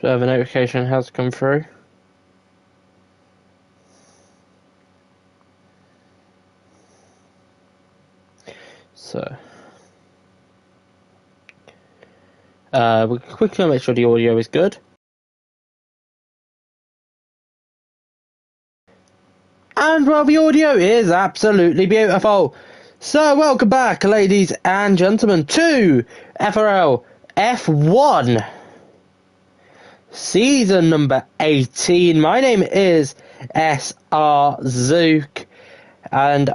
So the notification has come through. So we'll quickly make sure the audio is good. And well, the audio is absolutely beautiful. So welcome back, ladies and gentlemen, to FRL F1 season number 18. My name is SR Zook, and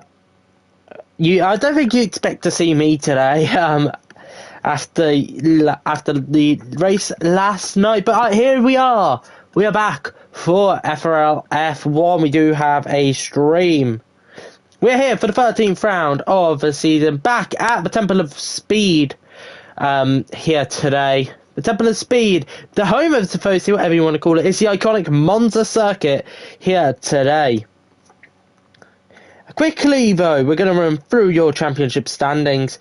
I don't think you expect to see me today. After the race last night, but here we are. We are back for FRL F1. We do have a stream. We're here for the 13th round of the season, back at the Temple of Speed here today. The Temple of Speed, the home of Tifosi, whatever you want to call it. It's the iconic Monza circuit here today. Quickly, though, we're going to run through your championship standings.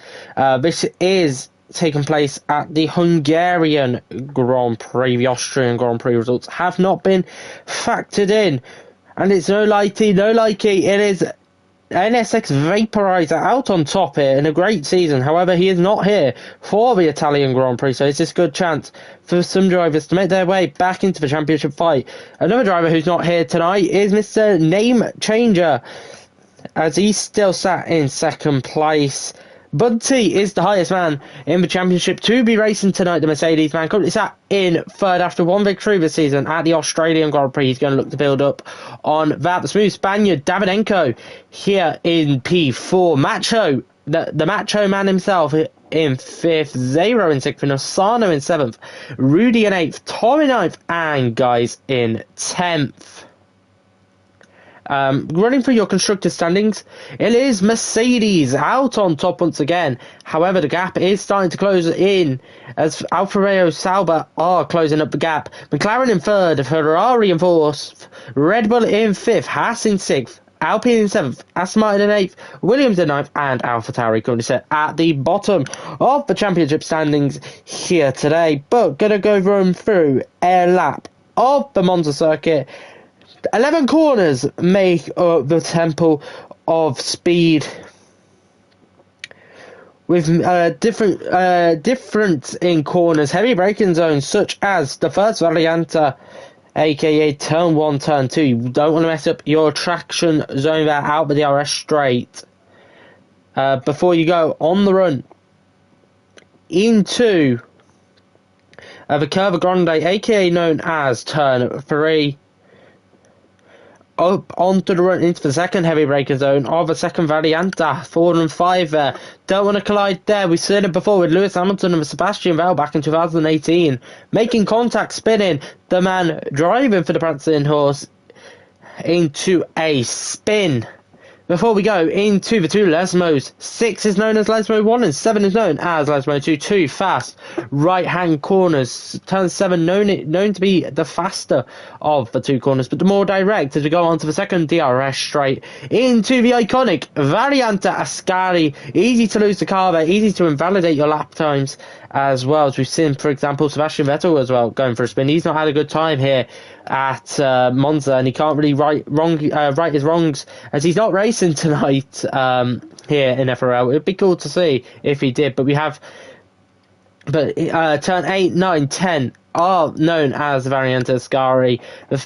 This is taking place at the Hungarian Grand Prix. The Austrian Grand Prix results have not been factored in. And it's no likey. It is NSX Vaporizer out on top here in a great season. However, he is not here for the Italian Grand Prix, so it's just a good chance for some drivers to make their way back into the championship fight. Another driver who's not here tonight is Mr. Name Changer, as he's still sat in second place. Bunty is the highest man in the championship to be racing tonight. The Mercedes man currently sat in third after one victory this season at the Australian Grand Prix. He's going to look to build up on that. The smooth Spaniard Davidenko here in P4. Macho, the Macho man himself in fifth. Zero in sixth. Osano in seventh. Rudy in eighth. Tom in ninth. And guys in 10th. Running through your constructor standings, it is Mercedes out on top once again. However, the gap is starting to close in as Alfa Romeo Sauber are closing up the gap. McLaren in third, Ferrari in fourth, Red Bull in fifth, Haas in sixth, Alpine in seventh, Aston Martin in eighth, Williams in ninth, and AlphaTauri currently set at the bottom of the championship standings here today. But gonna go run through a lap of the Monza circuit. 11 corners make up the Temple of Speed, with different in corners, heavy braking zones such as the first Varianta, aka turn 1, turn 2. You don't want to mess up your traction zone there out by the RS straight before you go on the run into the Curva Grande, aka known as turn 3. Up onto the run into the second heavy braking zone of the second Varianta, 4 and 5 there. Don't want to collide there. We've seen it before with Lewis Hamilton and Sebastian Vettel back in 2018. Making contact, spinning, the man driving for the prancing horse into a spin. Before we go into the two Lesmos, 6 is known as Lesmo 1 and 7 is known as Lesmo 2. Two fast right-hand corners. Turn 7 known to be the faster of the two corners, but the more direct as we go on to the second DRS straight into the iconic Varianta Ascari. Easy to lose the car there, easy to invalidate your lap times as well. As we've seen, for example, Sebastian Vettel as well going for a spin. He's not had a good time here at Monza, and he can't really right his wrongs as he's not racing tonight here in FRL. It'd be cool to see if he did, but turn 8, 9, 10 are known as the Varianta Ascari.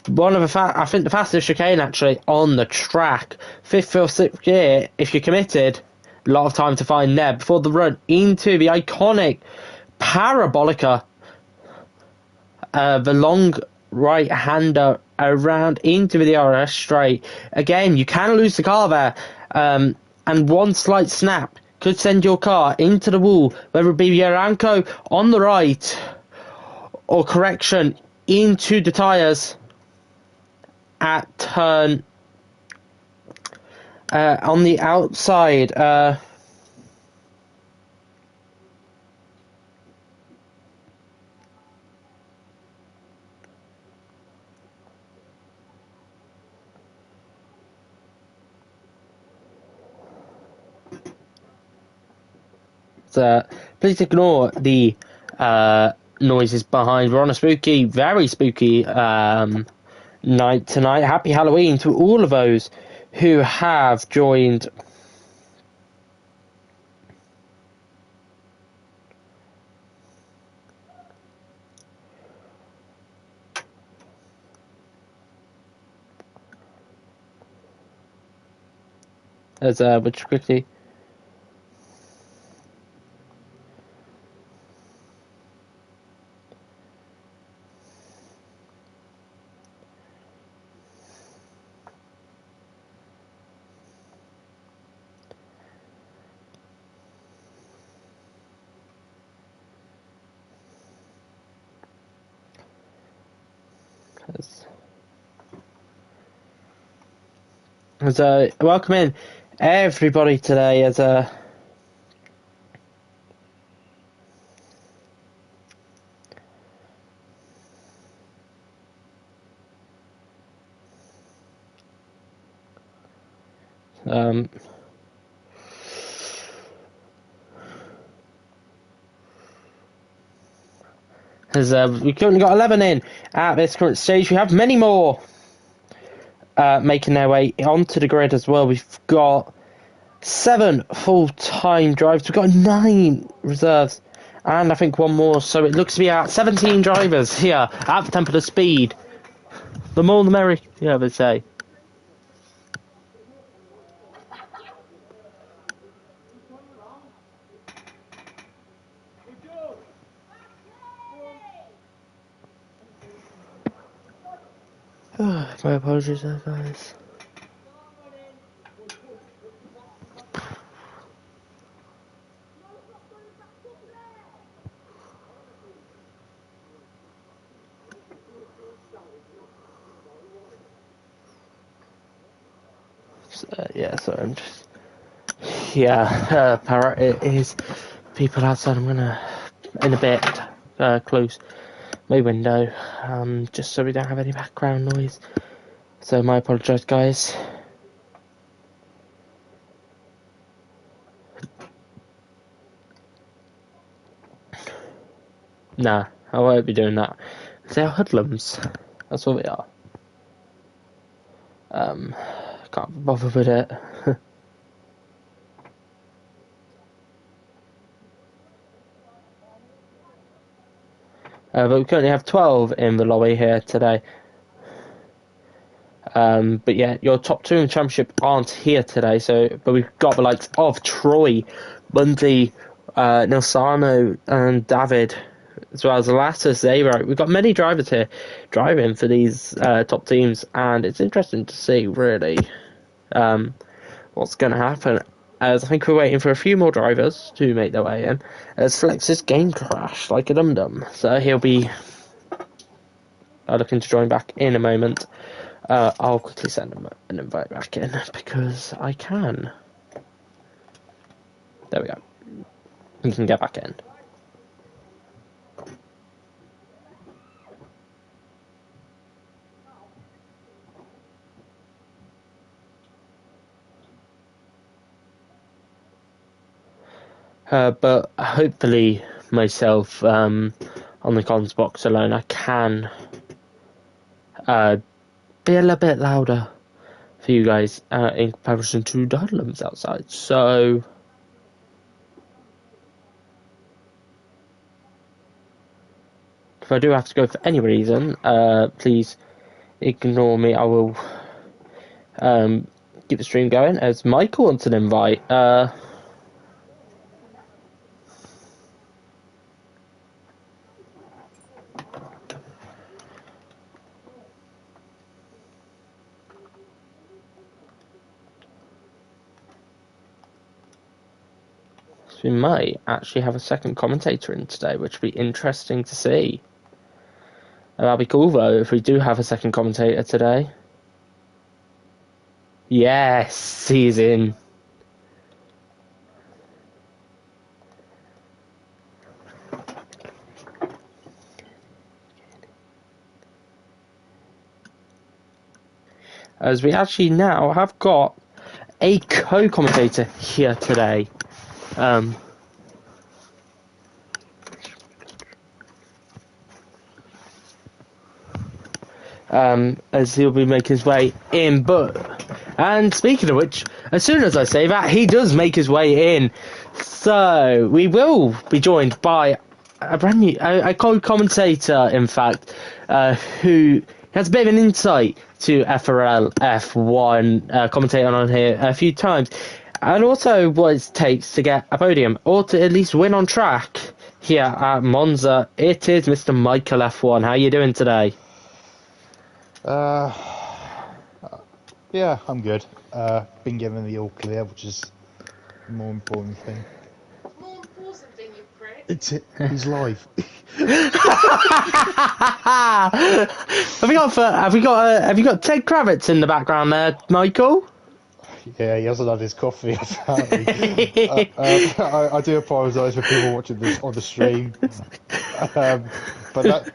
One of I think the fastest chicane actually on the track. 5th or 6th gear, if you're committed, a lot of time to find there before the run into the iconic Parabolica, the long right-hander around into the DRS straight. Again, you can lose the car there, and one slight snap could send your car into the wall, whether it be Yaranko on the right or correction into the tyres at turn on the outside. Please ignore the noises behind. We're on a spooky, very spooky night tonight. Happy Halloween to all of those who have joined. As which quickly. As welcome in everybody today as we've currently got 11 in at this current stage. We have many more making their way onto the grid as well. We've got 7 full-time drivers. We've got 9 reserves, and I think 1 more. So it looks to be at 17 drivers here at the Temple of Speed. The more the merrier, yeah, they say. My apologies there, guys. Yeah, sorry, I'm just... Yeah, it is people outside. I'm gonna, in a bit, close my window, just so we don't have any background noise. So my apologies, guys. Nah, I won't be doing that. They are hoodlums. That's what they are. Can't be bothered with it. But we currently have 12 in the lobby here today. But yeah, your top 2 in the championship aren't here today. But we've got the likes of Troy, Bundy, Nilsano, and David, as well as the latter Zero. We've got many drivers here driving for these top teams, and it's interesting to see really what's going to happen. As I think we're waiting for a few more drivers to make their way in, as Flex's game crashed like a dum-dum, so he'll be looking to join back in a moment. I'll quickly send him an invite back in because I can. There we go. He can get back in. But hopefully myself on the comms box alone, I can be a little bit louder for you guys in comparison to the hoodlums outside. So if I do have to go for any reason, please ignore me. I will keep the stream going as Michael wants an invite. We might actually have a second commentator in today, which would be interesting to see. That'd be cool though if we do have a second commentator today. Yes, he's in. As we actually now have got a co-commentator here today. as he'll be making his way in. And speaking of which, as soon as I say that, he does make his way in. So we will be joined by a brand new, a co-commentator, in fact, who has a bit of an insight to FRL F1, commentating on here a few times, and also what it takes to get a podium, or to at least win on track here at Monza. It is Mr. Michael F1. How are you doing today? Yeah, I'm good. Been given the all clear, which is the more important thing. More important thing, you prick. He's live. Have you got Ted Kravitz in the background there, Michael? Yeah, he hasn't had his coffee apparently. I do apologise for people watching this on the stream, but that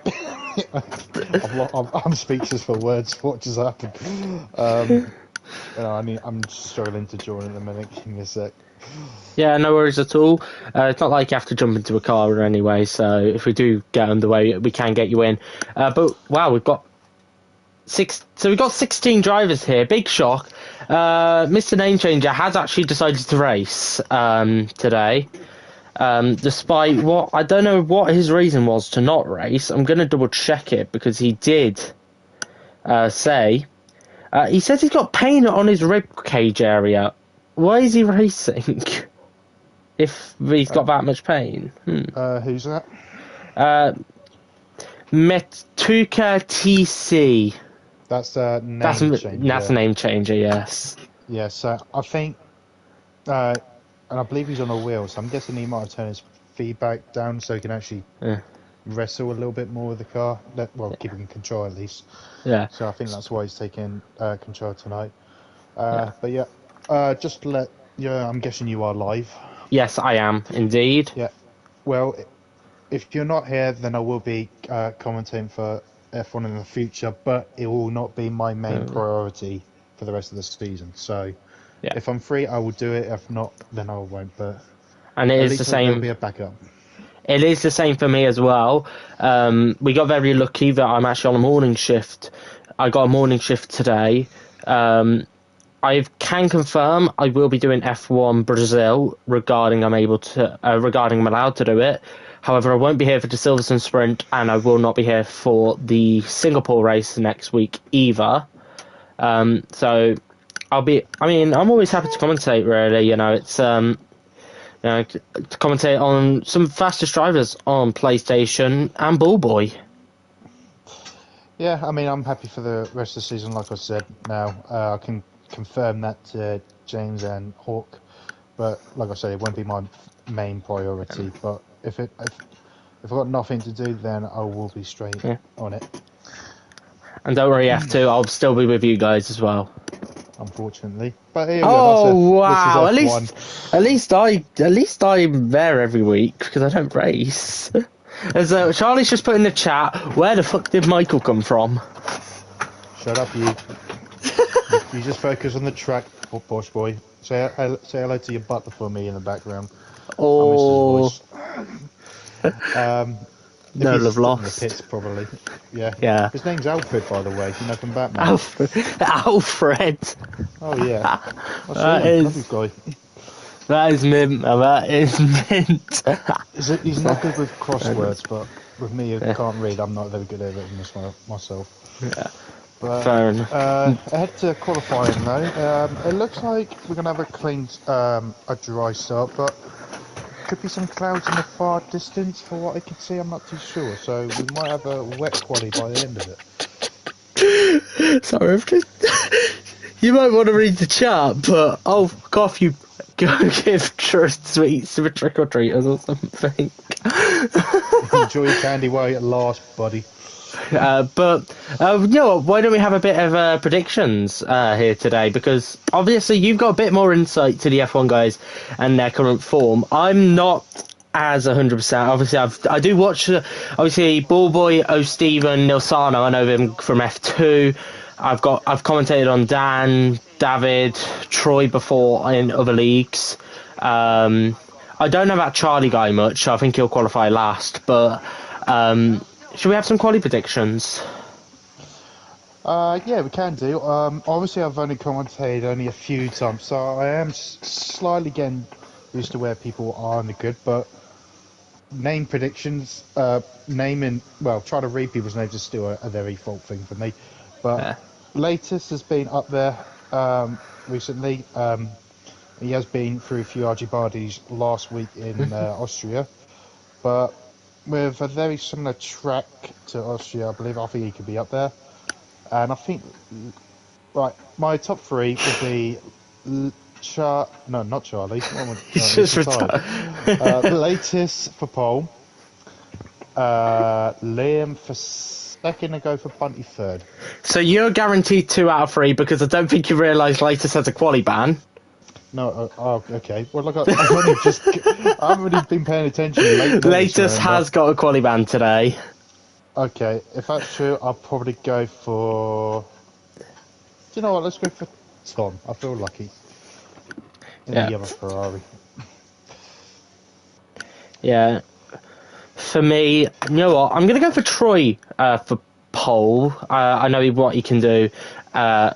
I'm speechless for words. What just happened? I'm struggling to join in a minute. Give me a sec. Yeah, no worries at all. It's not like you have to jump into a car anyway, so if we do get underway, we can get you in. But wow, we've got 16 drivers here. Big shock. Mr. Name Changer has actually decided to race today. Despite what, I don't know what his reason was to not race. I'm going to double check it because he did say. He says he's got pain on his rib cage area. Why is he racing? If he's got that much pain. Who's that? Metuka TC. That's a name changer. That's a name changer, yes. Yeah, so I think, and I believe he's on a wheel, so I'm guessing he might have turned his feedback down so he can actually wrestle a little bit more with the car. Keeping control at least. Yeah. So I think that's why he's taking control tonight. But yeah, just to let you know, I'm guessing you are live. Yes, I am, indeed. Yeah. Well, if you're not here, then I will be commentating for F1 in the future, but it will not be my main priority for the rest of the season. So if I'm free, I will do it. If not, then I won't. But and it is the same. There'll be a backup. It is the same for me as well. We got very lucky that I'm actually on a morning shift. I got a morning shift today. I can confirm I will be doing F1 Brazil regarding I'm allowed to do it. However, I won't be here for the Silverstone Sprint, and I will not be here for the Singapore race next week either. So I'm always happy to commentate. Really, it's to commentate on some fastest drivers on PlayStation and Bullboy. Yeah, I'm happy for the rest of the season. Like I said, now I can confirm that to James and Hawk, but like I said, it won't be my main priority. But if I've got nothing to do, then I will be straight on it. And don't worry, F2, I'll still be with you guys as well. Unfortunately, but here we go. Wow! At least I'm there every week because I don't race. As Charlie's just put in the chat, where the fuck did Michael come from? Shut up, you. You just focus on the track, Posh boy. Say hello to your butler for me in the background. Oh. No love lost. In the pits, probably. Yeah. Yeah. His name's Alfred, by the way. You know from Batman. Alfred. Oh yeah. That guy. That is mint. That is mint. He's not good with crosswords, but with me, who can't read, I'm not very good at it myself. Yeah. But, fair enough. Ahead to qualifying though, it looks like we're going to have a clean, a dry start, but could be some clouds in the far distance for what I can see, I'm not too sure, so we might have a wet quali by the end of it. Sorry, you might want to read the chat, but fuck off, you go give sweets to a trick-or-treaters or something. Enjoy your candy while you're at last, buddy. But why don't we have a bit of predictions here today? Because obviously you've got a bit more insight to the F1 guys and their current form. I'm not as 100%. Obviously, I do watch. Obviously, Ballboy, O'Steven, Nilsano. I know him from F2. I've commentated on Dan, David, Troy before in other leagues. I don't know about Charlie Guy much. So I think he'll qualify last, but. Should we have some quality predictions? Yeah, we can do. Obviously, I've only commentated only a few times, so I am slightly getting used to where people are on the good. But name predictions, naming, well, trying to read people's names is still a very fault thing for me. But Yeah. latest has been up there recently. He has been through a few Archibaldis last week in Austria, but with a very similar track to Austria, I believe. I think he could be up there. And I think, right, my top three will be no, not Charlie. What am I? No, He's he's just retired. retired. Latest for pole. Liam for second and go for Bunty third. So you're guaranteed 2 out of 3 because I don't think you realise Latest has a quali ban. No, okay. Well, look, I've only I haven't really been paying attention late notice, Latest remember? has got a quali ban today. Okay, if that's true, I'll probably go for. Do you know what? Let's go for Tom. I feel lucky. In Yeah. the other Ferrari. Yeah. For me, you know what? I'm going to go for Troy for pole. I know what he can do out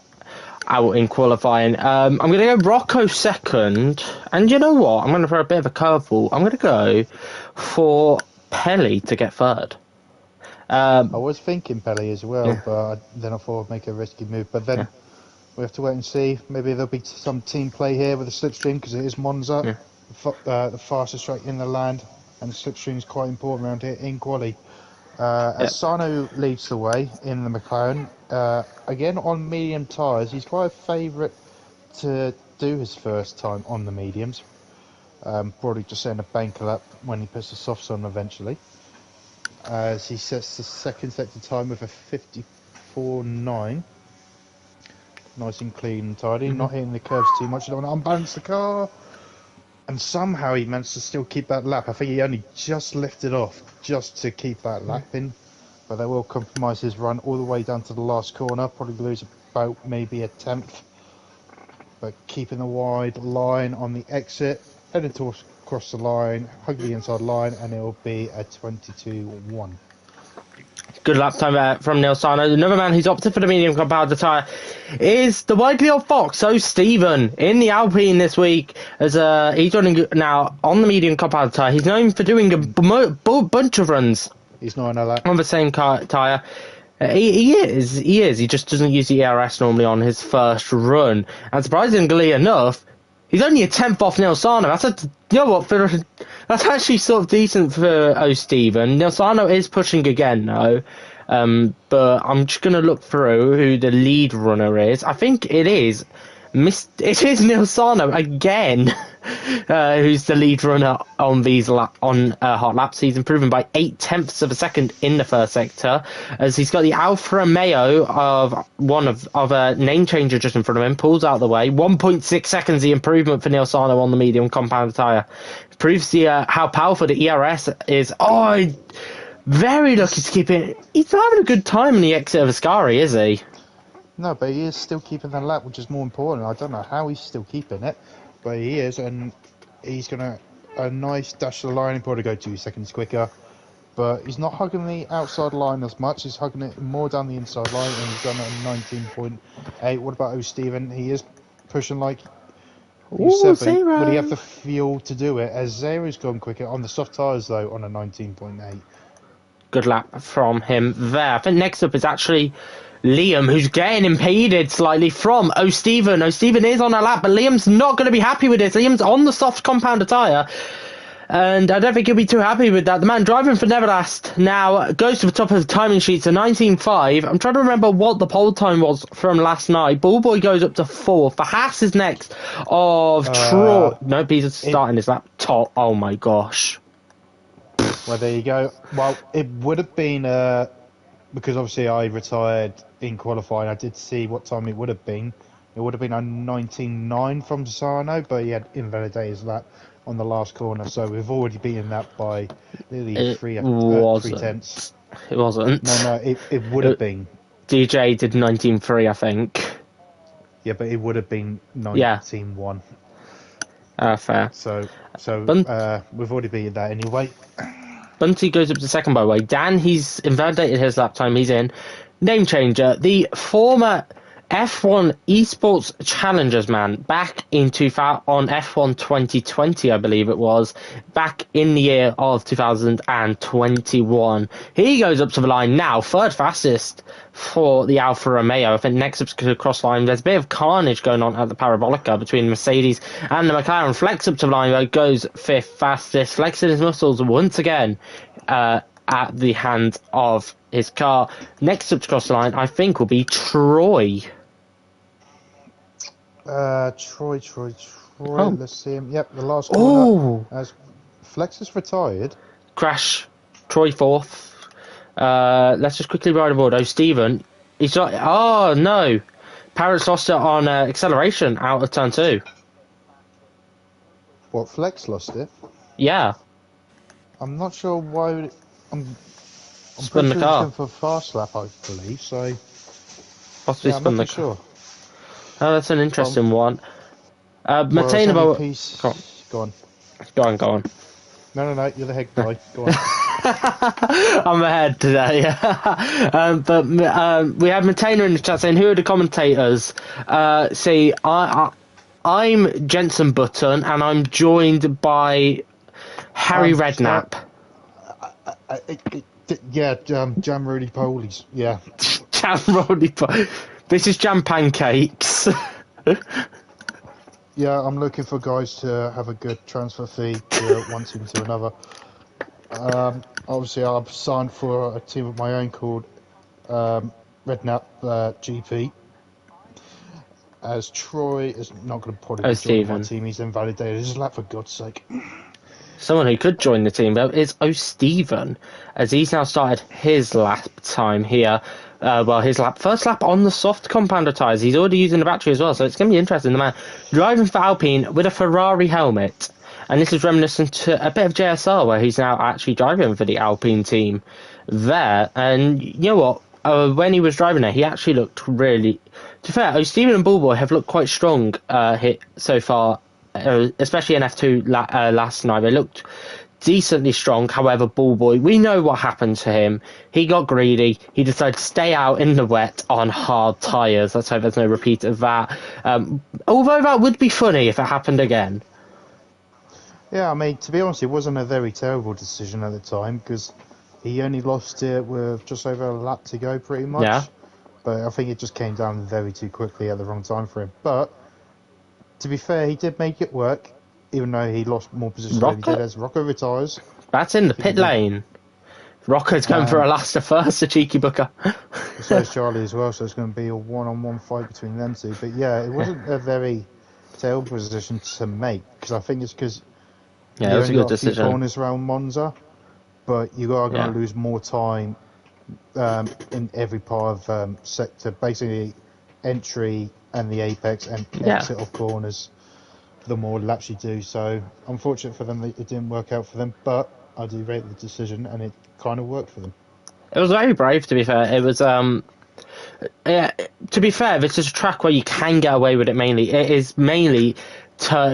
in qualifying. I'm going to go Rocco second. And you know what? I'm going to throw a bit of a curveball. I'm going to go for Pelly to get third. I was thinking Pelly as well, Yeah. but then I thought I'd make a risky move. But then Yeah. we have to wait and see. Maybe there'll be some team play here with the slipstream because it is Monza, Yeah. the fastest track in the land, and the slipstream is quite important around here in quali. Yeah. Asano leads the way in the McLaren. Again on medium tyres, he's quite a favourite to do his first time on the mediums. Probably just setting a bank lap when he puts the softs on eventually. As he sets the second sector time with a 54.9. Nice and clean and tidy, not hitting the curves too much. You don't want to unbalance the car. And somehow he managed to still keep that lap. I think he only just lifted off just to keep that lap in. But that will compromise his run all the way down to the last corner. Probably lose about maybe a tenth. But keeping the wide line on the exit. Heading towards across the line, hug the inside line, and it will be a 22.1. Good lap time from Neil Sarno. Another man who's opted for the medium compound tyre is the widely old Fox, so Stephen, in the Alpine this week. As he's running now on the medium compound tyre. He's known for doing a bunch of runs He's not in a lap. on the same tyre. He is. He just doesn't use the ERS normally on his first run. And surprisingly enough, he's only a tenth off Neil Sarno. You know what? That's actually sort of decent for Stephen. Neil Sarno is pushing again though. But I'm just gonna look through who the lead runner is. I think it is it is Neil Sarno again, who's the lead runner on these hot laps. He's improving by 0.8 of a second in the first sector, as he's got the Alfa Romeo of a name changer just in front of him. Pulls out the way. 1.6 seconds the improvement for Neil Sarno on the medium compound tyre. Proves how powerful the ERS is. Very lucky to keep it. He's not having a good time in the exit of Ascari, is he? No, but he is still keeping the lap, which is more important. I don't know how he's still keeping it, but he is, and he's going to a nice dash to the line. He'll probably go 2 seconds quicker, but he's not hugging the outside line as much. He's hugging it more down the inside line, and he's done it at 19.8. What about Stephen? He is pushing like you said, but would he have the fuel to do it? As Zero's gone quicker on the soft tyres, though, on a 19.8. Good lap from him there. I think next up is actually Liam, who's getting impeded slightly from O'Stephen. O'Stephen is on a lap, but Liam's not going to be happy with this. Liam's on the soft compound tyre, and I don't think he'll be too happy with that. The man driving for Neverlast now goes to the top of the timing sheets at 19.5. I'm trying to remember what the pole time was from last night. Bullboy goes up to 4th. For Haas is next of Troy. Nope, he's starting his lap top. Oh my gosh. Well, there you go. Well, it would have been, because obviously I retired in qualifying, I did see what time it would have been. It would have been a 19.9 from Sarno, but he had invalidated his lap on the last corner, so we've already beaten that by nearly 3 tenths. It wasn't. No, it would have been. DJ did 19.3, I think. Yeah, but it would have been 19.1. Fair. So we've already beaten that anyway. Bunty goes up to second, by the way. Dan, he's invalidated his lap time. He's in. name changer, the former F1 Esports Challengers man, back in on F1 2020, I believe it was, back in the year of 2021. He goes up to the line now, third fastest for the Alfa Romeo. I think next up to the cross line, there's a bit of carnage going on at the Parabolica between Mercedes and the McLaren. Flex up to the line, goes fifth fastest, flexing his muscles once again. At the hand of his car. Next up to cross the line, I think, will be Troy. Troy. Oh. Let's see him. Yep, the last corner. Oh, As Flex is retired. crash. Troy fourth. Let's just quickly ride aboard. Oh, Stephen. He's not. Oh, no. Parrots lost it on acceleration out of turn 2. What, Flex lost it? Yeah. I'm not sure why. I'm Spun pretty the sure car. he's going for a fast lap, I believe. So Possibly yeah, I'm spun not the too car. sure. Oh, that's an interesting one. Well, it's only Maintainable. piece. Go on. Go on. Go on. No, you're the head guy. Go on. I'm ahead today. But we have Maintainer in the chat saying, who are the commentators? I'm Jensen Button, and I'm joined by Harry Redknapp. Jam Roly Polies. Yeah. Jam Roddy. This is Jam Pancakes. Yeah, I'm looking for guys to have a good transfer fee to one team to another. Obviously, I've signed for a team of my own called Redknapp GP. As Troy is not going to probably be joining my team, he's invalidated his lap, for God's sake. Someone who could join the team, though, is O'Steven, as he's now started his lap time here. His first lap on the soft compounder tyres. He's already using the battery as well, so it's going to be interesting. The man driving for Alpine with a Ferrari helmet. And this is reminiscent to a bit of JSR, where he's now actually driving for the Alpine team there. And you know what? When he was driving there, he actually looked really... To be fair, O'Steven and Bullboy have looked quite strong hit so far, especially in F2 last night. They looked decently strong. However, Bullboy, we know what happened to him. He got greedy. He decided to stay out in the wet on hard tyres. Let's hope there's no repeat of that. Although that would be funny if it happened again. Yeah, I mean, to be honest, it wasn't a very terrible decision at the time, because he only lost it with just over a lap to go, pretty much. Yeah. But I think it just came down very too quickly at the wrong time for him. But to be fair, he did make it work, even though he lost more positions than he did as Rocco retires. That's in the pit lane. Rocco's going for a last to first, a cheeky booker. So is Charlie as well, so it's going to be a one-on-one fight between them two. But yeah, it wasn't a very terrible position to make, because I think it's because it was a good decision. Few corners around Monza, but you are going to lose more time in every part of sector, basically entry and the apex and exit of corners, the more laps you do. So unfortunate for them, it didn't work out for them, but I do rate the decision, and it kind of worked for them. It was very brave, to be fair. It was to be fair, this is a track where you can get away with it. Mainly, it is mainly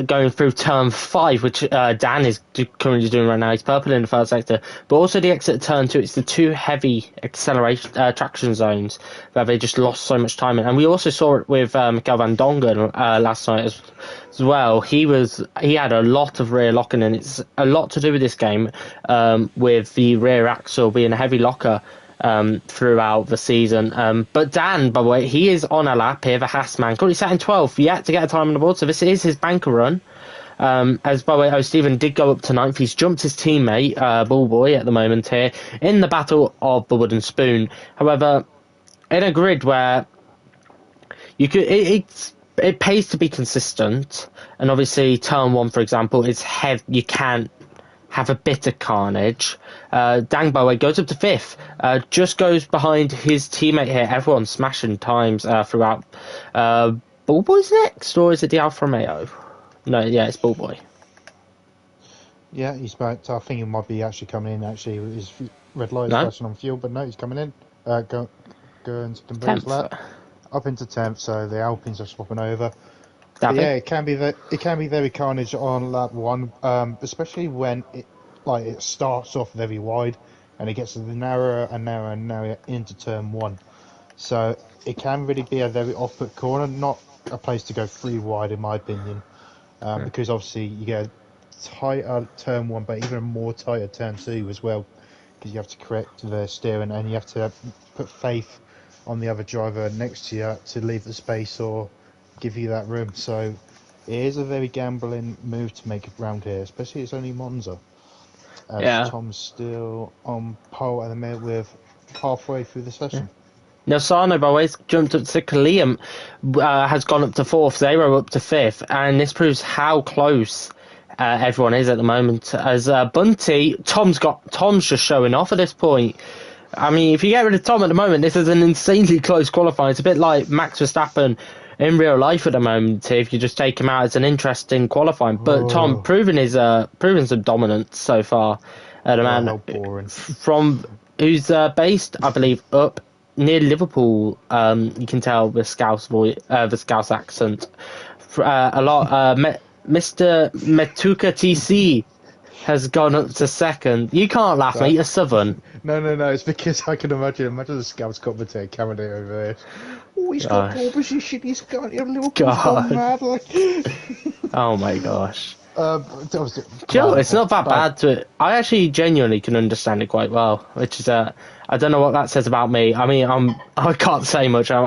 going through turn 5, which Dan is currently doing right now. He's purple in the first sector, but also the exit of turn 2. It's the two heavy acceleration traction zones where they just lost so much time in. And we also saw it with Mikael van Dongen last night as well. He had a lot of rear locking, and it's a lot to do with this game with the rear axle being a heavy locker throughout the season. But Dan, by the way, he is on a lap here, the Haas man. Currently sat in 12th, yet to get a time on the board, so this is his banker run. As by the way, O'Steven did go up to 9th. He's jumped his teammate, Bullboy, at the moment here, in the battle of the wooden spoon. However, in a grid where you could, it pays to be consistent, and obviously turn 1, for example, is heavy. You can't have a bit of carnage. Dang, by the way, goes up to 5th. Just goes behind his teammate here. Everyone's smashing times throughout. Bullboy's next, or is it the Alfa Romeo? No, yeah, it's Bullboy. Yeah, he's about. I think he might be actually coming in. Actually, his red light is flashing on fuel, but no, he's coming in. Going to complete his lap up into 10th. So the Alpines are swapping over. Yeah, it can be very carnage on lap 1, especially when it starts off very wide and it gets narrower and narrower and narrower into turn 1. So it can really be a very off-put corner, not a place to go through wide, in my opinion, because obviously you get a tighter turn 1, but even a more tighter turn 2 as well, because you have to correct the steering and you have to put faith on the other driver next to you to leave the space or give you that room. So it is a very gambling move to make around here, especially it's only Monza, as Yeah. Tom's still on pole at the minute with halfway through the session. Now, Sarno, by the way, jumped up to 6th. Liam has gone up to 4th. Zero up to 5th. And this proves how close everyone is at the moment. As Bunty, Tom's just showing off at this point. I mean, if you get rid of Tom at the moment, this is an insanely close qualifying. It's a bit like Max Verstappen in real life at the moment. If you just take him out, it's an interesting qualifying. But Tom proving some dominance so far. The man how boring. from who's based, I believe, up near Liverpool. You can tell the Scouse voice, the Scouse accent. A lot. Mr. Metuka TC has gone up to 2nd. You can't laugh, mate. You're Southern. No, it's because I can imagine the Scouts commentator coming over there. Oh, he's got pole position, he's got Liverpool's gone mad. Like. Oh my gosh. Jill, it's not that bad to it. I actually genuinely can understand it quite well, which is I don't know what that says about me. I mean, I can't say much. I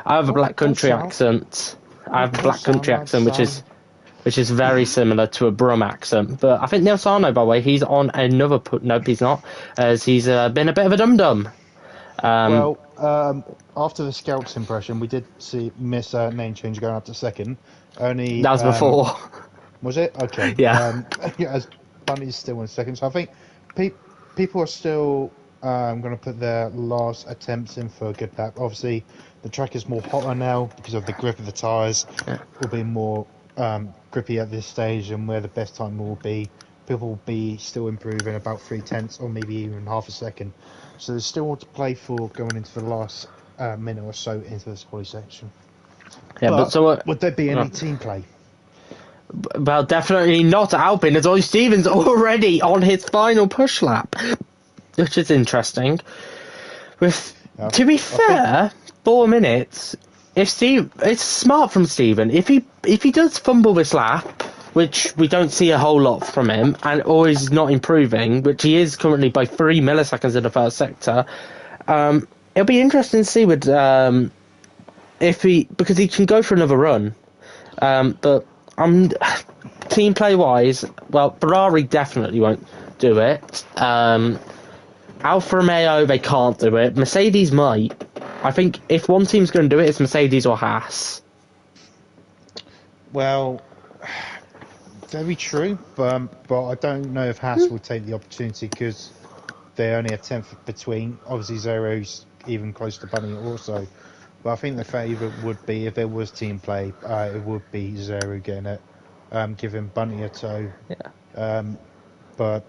have a black country accent. I have a black country accent, which is very similar to a Brum accent. But I think Neil Sarno, by the way, he's on another nope, he's not, as he's been a bit of a dum-dum. After the Scouts impression, we did miss name change going up to 2nd. Only that was before. Was it? Okay. Yeah. As Bunny's still in 2nd, so I think people are still going to put their last attempts in for a good lap. Obviously, the track is more hotter now because of the grip of the tyres. Yeah. Will be more grippy at this stage, and where the best time will be, people will be still improving about 0.3 or maybe even half a second. So there's still more to play for going into the last minute or so into this quali section. Yeah, but so would there be any team play? Well, definitely not Alpine, as Ollie Stevens already on his final push lap, which is interesting. To be fair, 4 minutes. It's smart from Steven. If he does fumble this lap, which we don't see a whole lot from him, and always not improving, which he is currently by 3 milliseconds in the first sector, it'll be interesting to see with because he can go for another run, but team play wise, well, Ferrari definitely won't do it. Alfa Romeo, they can't do it. Mercedes might. I think if one team's going to do it, it's Mercedes or Haas. Well, very true, but I don't know if Haas will take the opportunity because they're only a 10th between. Obviously, Zero's even close to Bunny also. But I think the favourite would be, if there was team play, it would be Zero getting it, giving Bunny a tow. Yeah. But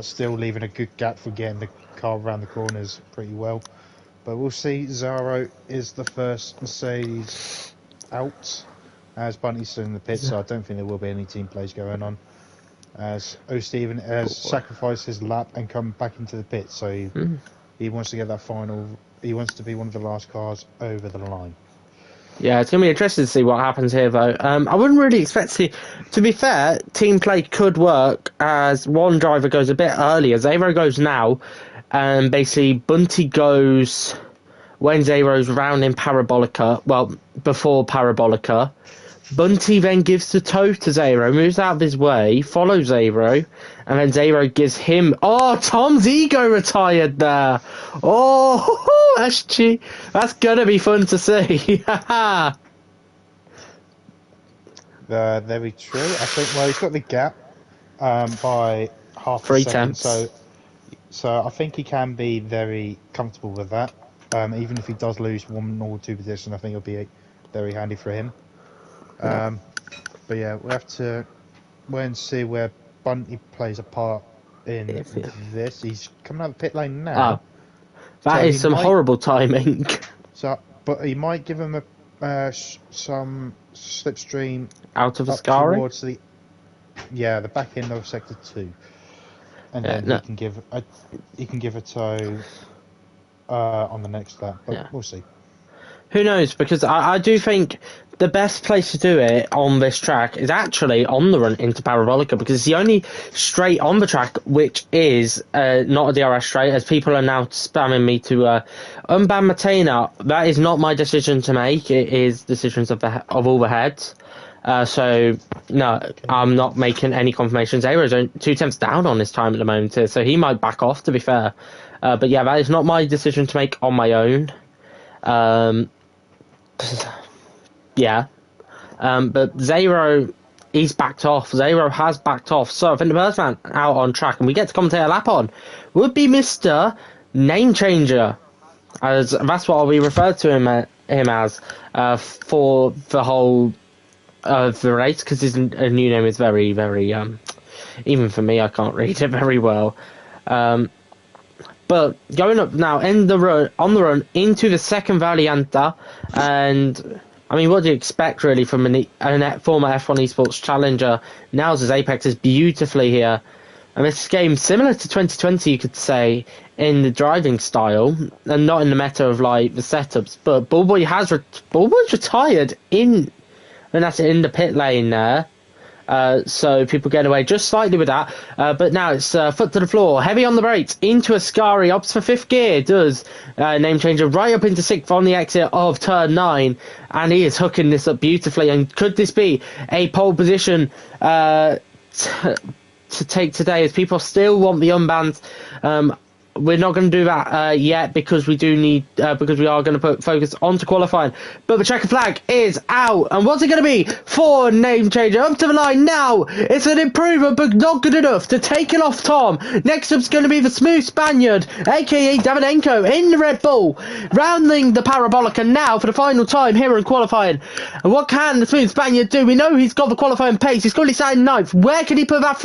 still leaving a good gap for getting the car around the corners pretty well. But we'll see. Zaro is the first Mercedes out, as Bunny's still in the pit, so I don't think there will be any team plays going on. As O'Steven has sacrificed his lap and come back into the pit, so he wants to get that final. He wants to be one of the last cars over the line. Yeah, it's going to be interesting to see what happens here, though. I wouldn't really expect to see... To be fair, team play could work as one driver goes a bit earlier. Zero goes now, and basically Bunty goes when Zero's round in Parabolica, well, before Parabolica. Bunty then gives the tow to Zero, moves out of his way, follows Zero, and then Zero gives him... Oh, Tom's ego retired there! Oh, that's gonna be fun to see. Very true. I think, well, he's got the gap by half 3 a second, tenths. so I think he can be very comfortable with that. Even if he does lose 1 or 2 positions, I think it'll be very handy for him. But yeah, we have to wait and see where Bunty plays a part in this. He's coming out of the pit lane now. That is some horrible timing. But he might give him some slipstream out of Ascari towards the back end of sector 2, and then he can give a tow on the next lap, but Yeah. we'll see. Who knows? Because I do think the best place to do it on this track is actually on the run into Parabolica, because it's the only straight on the track which is not a DRS straight, as people are now spamming me to unban Matena. That is not my decision to make. It is decisions of all the heads. So, no, I'm not making any confirmations. Zero's 2 tenths down on his time at the moment, so he might back off, to be fair. But yeah, that is not my decision to make on my own. Yeah. But Zero, he's backed off. Zero has backed off. So I think the first man out on track, and we get to commentate a lap on, would be Mr. Name Changer. As that's what we referred to him as for the whole of the race, because his new name is very, very, even for me, I can't read it very well. But going up now on the run into the second Valianta, and I mean, what do you expect really from a former F1 Esports challenger? Nails his apexes beautifully here, and this game similar to 2020, you could say, in the driving style, and not in the meta of like the setups. But Bullboy's retired in, and that's in the pit lane there. So people get away just slightly with that, but now it's foot to the floor, heavy on the brakes, into Ascari, opts for 5th gear, does Name Changer right up into 6th on the exit of turn 9, and he is hooking this up beautifully. And could this be a pole position to take today, as people still want the unbans? We're not going to do that yet, because we do need because we are going to put focus onto qualifying. But the checker flag is out, and what's it going to be for Name Changer? Up to the line now. It's an improvement, but not good enough to take it off Tom. Next up's going to be the smooth Spaniard, aka Davidenko, in the Red Bull, rounding the Parabolica now for the final time here in qualifying. And what can the smooth Spaniard do? We know he's got the qualifying pace. He's currently starting 9th. Where can he put that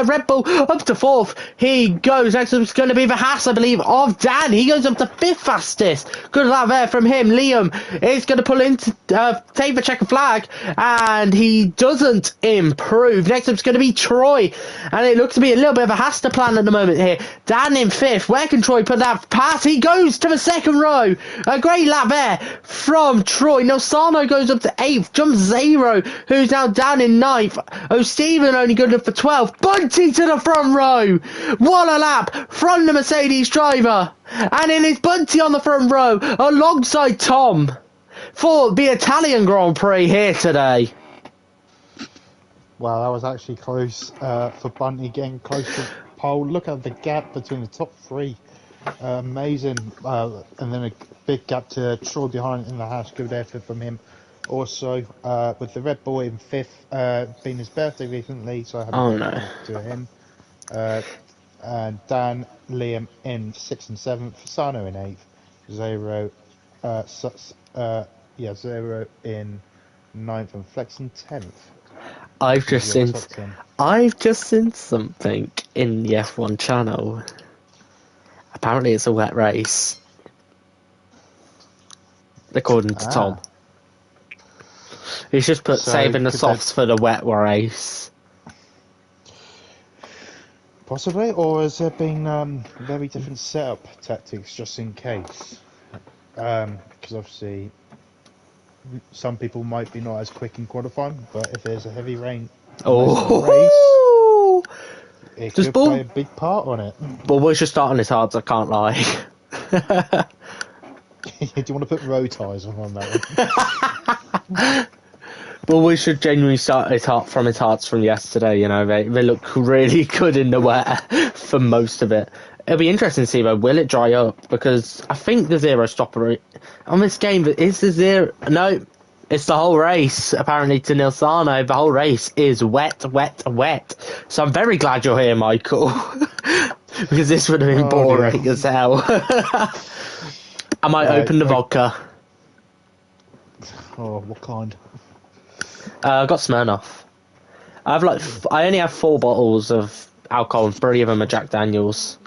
Red Bull? Up to 4th. He goes. Next up's going to be the I believe, of Dan. He goes up to 5th fastest. Good luck there from him. Liam is going to pull in to take the checker flag, and he doesn't improve. Next up's going to be Troy, and it looks to be a little bit of a Hasta plan at the moment here. Dan in 5th. Where can Troy put that pass? He goes to the 2nd row. A great lap there from Troy. Nelsano goes up to 8th. Jumps Zero, who's now down in 9th. O'Stephen only good enough for 12th. Bunty to the front row. What a lap from the Mercedes driver. And it is Bunty on the front row alongside Tom for the Italian Grand Prix here today. Wow, that was actually close for Bunty, getting close to pole. Look at the gap between the top 3. Amazing. And then a big gap to Troy behind in the house. Good effort from him. Also, with the Red Bull in 5th, been his birthday recently, so I had to him. And Dan, Liam in 6th and 7th, Fasano in 8th, Zero in 9th, and Flex in 10th. I've just seen something in the F1 channel. Apparently it's a wet race, according to Tom. He's just put saving the softs for the wet race. Possibly, or has there been very different setup tactics just in case? Because obviously some people might be not as quick in qualifying, but if there's a heavy rain race, it could play a big part on it. But we should start on his hards, I can't lie. Do you want to put road tyres on that one? But we should genuinely start from his hearts from yesterday. You know, they look really good in the wet for most of it. It'll be interesting to see though, will it dry up? Because I think the zero stopper on this game is the zero. No, it's the whole race. Apparently to Nilsano, the whole race is wet. So I'm very glad you're here, Michael, because this would have been boring as hell. I might open the vodka. Oh, what kind? I got Smirnoff. I only have 4 bottles of alcohol, and 3 of them are Jack Daniels.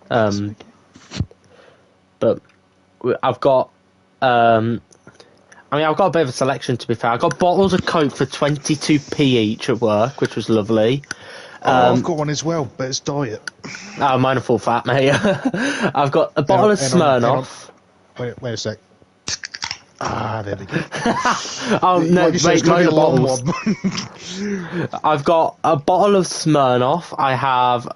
But I've got I've got a bit of a selection, to be fair. I got bottles of Coke for 22p each at work, which was lovely. I've got one as well, but it's diet. Oh, mine are full fat, mate. I've got a bottle of Smirnoff. Wait a sec. Ah, there we go. Oh no, Like you said, wait, it's gonna mine be a are long bottles. one. I've got a bottle of Smirnoff. I have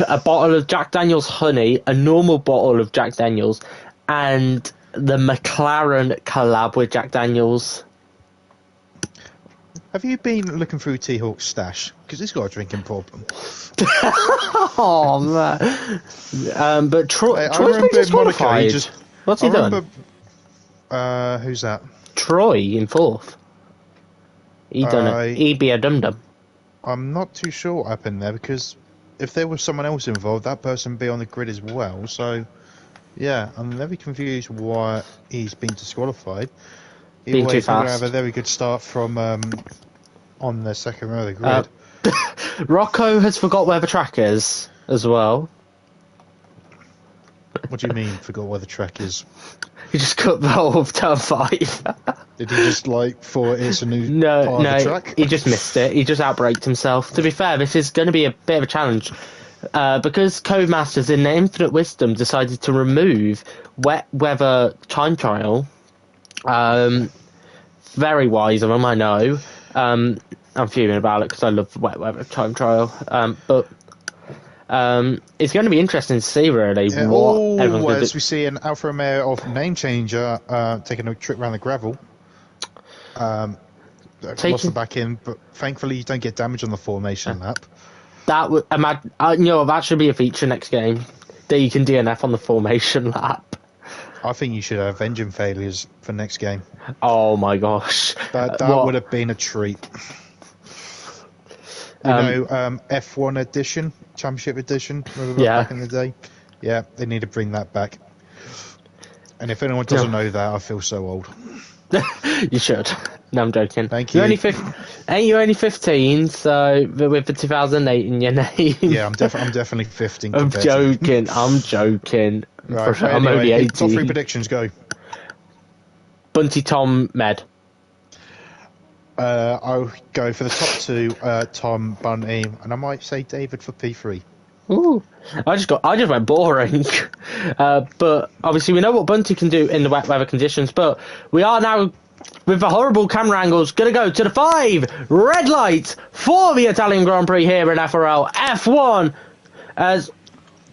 a bottle of Jack Daniel's Honey, a normal bottle of Jack Daniel's, and the McLaren collab with Jack Daniel's. Have you been looking through T-Hawk's stash? Because he's got a drinking problem. Oh man! But I Troy's been remember in disqualified. Monaco, he just... What's he done? Who's that? Troy in fourth. He done it. He'd be a dum-dum. I'm not too sure what happened there, because if there was someone else involved, that person would be on the grid as well. So, yeah, I'm very confused why he's been disqualified. Either way, he's not going to have a very good start from on the second row of the grid. Rocco has forgot where the track is as well. What do you mean, forgot where the track is? He just cut the whole of turn 5. Did he just, like, thought it's a new part of the track? He just missed it. He just outbraked himself. To be fair, this is going to be a bit of a challenge. Because Codemasters, in their infinite wisdom, decided to remove wet weather time trial. Very wise of them, I know. I'm fuming about it because I love the wet weather time trial. But it's going to be interesting to see, really, what everyone's going to do. We see an Alfa Romeo of name changer taking a trip around the gravel. Lost the back end, but thankfully you don't get damage on the formation lap. That would, that should be a feature next game, that you can DNF on the formation lap. I think you should have engine failures for next game. Oh my gosh. That would have been a treat. F1 edition, Championship edition, remember back in the day? Yeah, they need to bring that back. And if anyone doesn't know that, I feel so old. You should. No, I'm joking. Thank you. Ain't you only 15? So with the 2008 in your name. Yeah, I'm definitely 15. I'm joking. I'm joking. Right, I'm only 18. Top 3 predictions, go. Bunty, Tom, Med. I'll go for the top 2, Tom, Bunty, and I might say David for P3. Ooh, I just went boring. But obviously we know what Bunty can do in the wet weather conditions, but we are now, with the horrible camera angles, going to go to the 5 red lights for the Italian Grand Prix here in FRL F1 as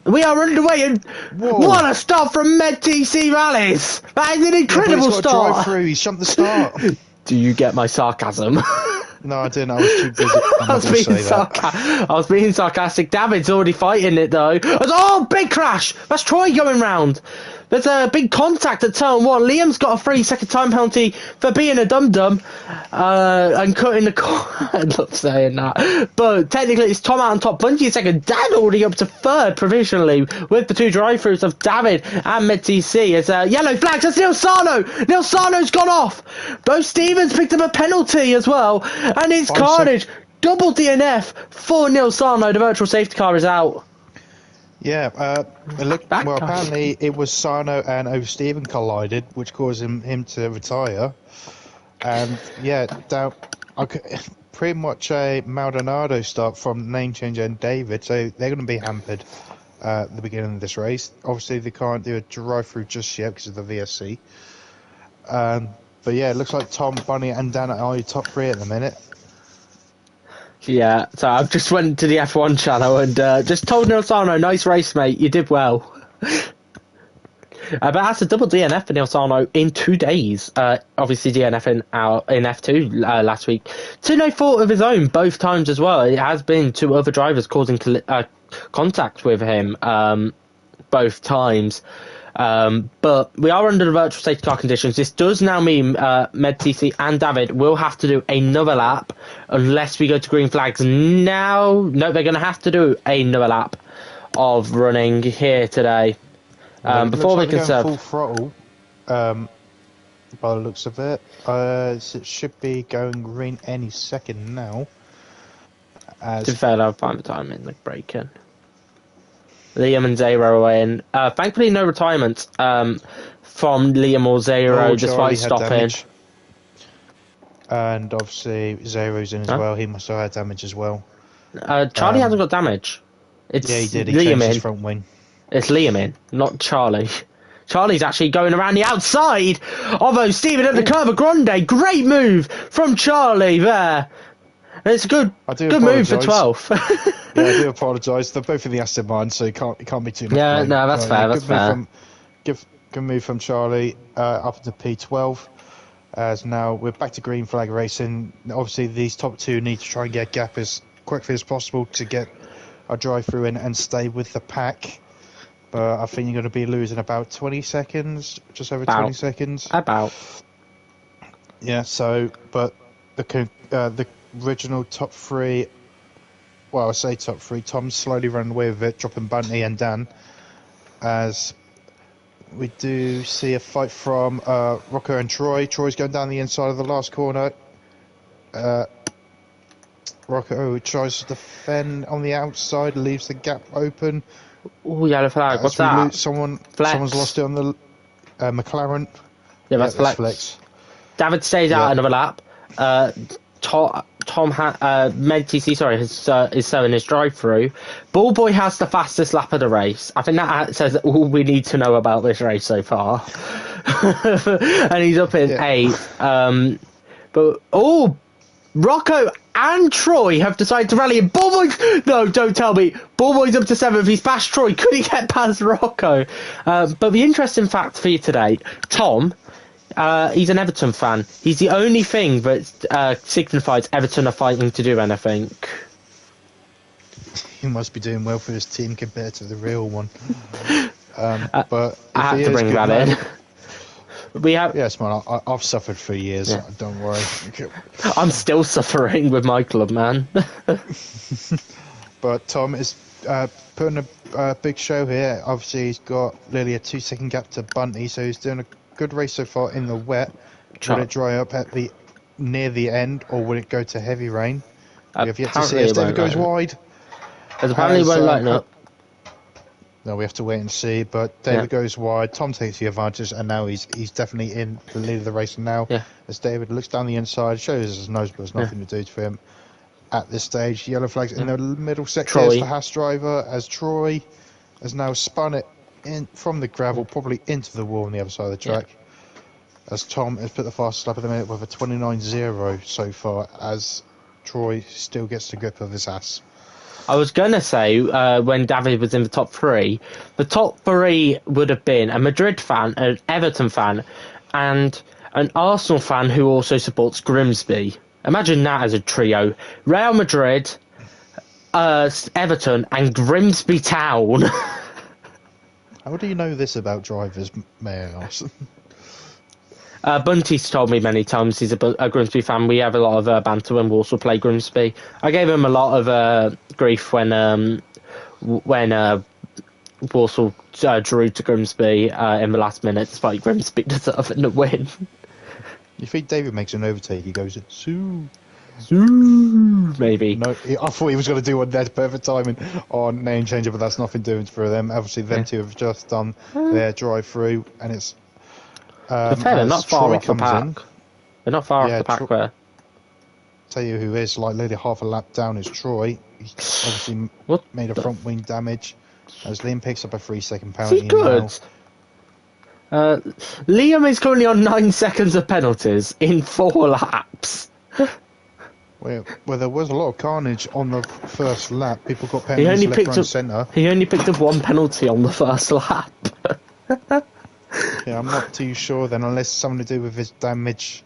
we are underway. And what a start from Med TC Rallies! That is an incredible start. Drive through. He's jumped the start. Do you get my sarcasm? No, I didn't. I was too busy. I was being sarcastic. David's already fighting it though. Oh, big crash! That's Troy going round. There's a big contact at turn 1. Liam's got a 3-second time penalty for being a dum-dum and cutting the corner. I love saying that. But technically it's Tom out on top, Bunty second, Dan already up to 3rd provisionally with the 2 drive-throughs of David and Mid-TC. As yellow flags, that's Neil Sarno! Neil Sarno's gone off! Bo Stevens picked up a penalty as well, and it's carnage. Double DNF for Neil Sarno. The virtual safety car is out. Yeah, apparently it was Sarno and O'Steven collided, which caused him to retire. And yeah, pretty much a Maldonado start from name changer and David, so they're going to be hampered at the beginning of this race. Obviously, they can't do a drive-through just yet because of the VSC. But yeah, it looks like Tom, Bunny, and Dan are your top 3 at the minute. Yeah, so I've just went to the F1 channel and just told Neil Sarno, nice race, mate, you did well. But that's a double DNF for Neil Sarno in 2 days. Obviously DNF in F2 last week. To no fault of his own, both times as well. It has been 2 other drivers causing contact with him both times. But we are under the virtual safety car conditions. This does now mean Med TC and David will have to do another lap unless we go to green flags now. No, they're going to have to do another lap of running here today before we can serve. Full throttle, by the looks of it. It should be going green any second now. To be fair, I'll find the time in the break-in. Liam and Zero away, and thankfully no retirements from Liam or Zero despite stopping. And obviously Zero's in as well. He must have had damage as well. Charlie hasn't got damage. It's Yeah, he did. He Liam changed his in. front wing. It's Liam in, not Charlie. Charlie's actually going around the outside. Although Stephen at the curve Grande. Great move from Charlie there. It's a good move for 12th. Yeah, I do apologise. They're both in the Aston Martin, so it can't be too much. Yeah, blame. no, that's fair. That's fair. Good move from Charlie up to P12. As now we're back to green flag racing. Obviously, these top two need to try and get a gap as quickly as possible to get a drive through in and stay with the pack. But I think you're going to be losing about 20 seconds, just over 20 seconds. Yeah. So, but the original top three. Well, I say top three. Tom's slowly running away with it, dropping Bunty and Dan. As we do see a fight from Rocco and Troy. Troy's going down the inside of the last corner. Rocco tries to defend on the outside, leaves the gap open. Oh, yellow flag. What's that? Someone's lost it on the McLaren. Yeah, that's flex. David stays out another lap. Medtc, sorry, is showing his drive-through. Ballboy has the fastest lap of the race. I think that says all we need to know about this race so far. And he's up in 8th. But Rocco and Troy have decided to rally. And Ballboy, no, don't tell me. Ballboy's up to 7th. He's past Troy. Could he get past Rocco? But the interesting fact for you today, Tom. He's an Everton fan. He's the only thing that signifies Everton are fighting to do anything. He must be doing well for his team compared to the real one. But I had to bring that in. We have. Yes, man. I've suffered for years. Yeah. Don't worry. I'm still suffering with my club, man. But Tom is putting a big show here. Obviously, he's got nearly a 2-second gap to Bunty, so he's doing a good race so far in the wet. Will it dry up at near the end, or will it go to heavy rain? We have yet to see as David goes wide. As apparently it won't lighten up. No, we have to wait and see. But David goes wide. Tom takes the advantage, and now he's definitely in the lead of the race now. Yeah. As David looks down the inside, shows his nose, but there's nothing to do for him at this stage. Yellow flags in the middle sector is the Haas driver, as Troy has now spun it in from the gravel, probably into the wall on the other side of the track. As Tom has put the fastest lap of the minute with a 29.0 so far, as Troy still gets the grip of his ass. I was going to say, when David was in the top 3, the top 3 would have been a Madrid fan, an Everton fan, and an Arsenal fan who also supports Grimsby. Imagine that as a trio. Real Madrid, Everton, and Grimsby Town. How do you know this about drivers, may I ask? Bunty's told me many times he's a Grimsby fan. We have a lot of banter when Walsall play Grimsby. I gave him a lot of grief when Walsall drew to Grimsby in the last minute, despite Grimsby deserving the win. You think David makes an overtake, he goes, Sue, maybe. No, I thought he was going to do one there, perfect timing on name changer, but that's nothing doing for them. Obviously, them two have just done their drive through, and it's. They're not far off the pack. They're not far off the pack there. Tell you who is, like, nearly half a lap down is Troy. He's obviously made a front wing damage, as Liam picks up a 3-second penalty. Is he good? Liam is currently on 9 seconds of penalties in 4 laps. Well, there was a lot of carnage on the first lap. People got penalties left, right, and centre. He only picked up 1 penalty on the first lap. Yeah, I'm not too sure then, unless something to do with his damage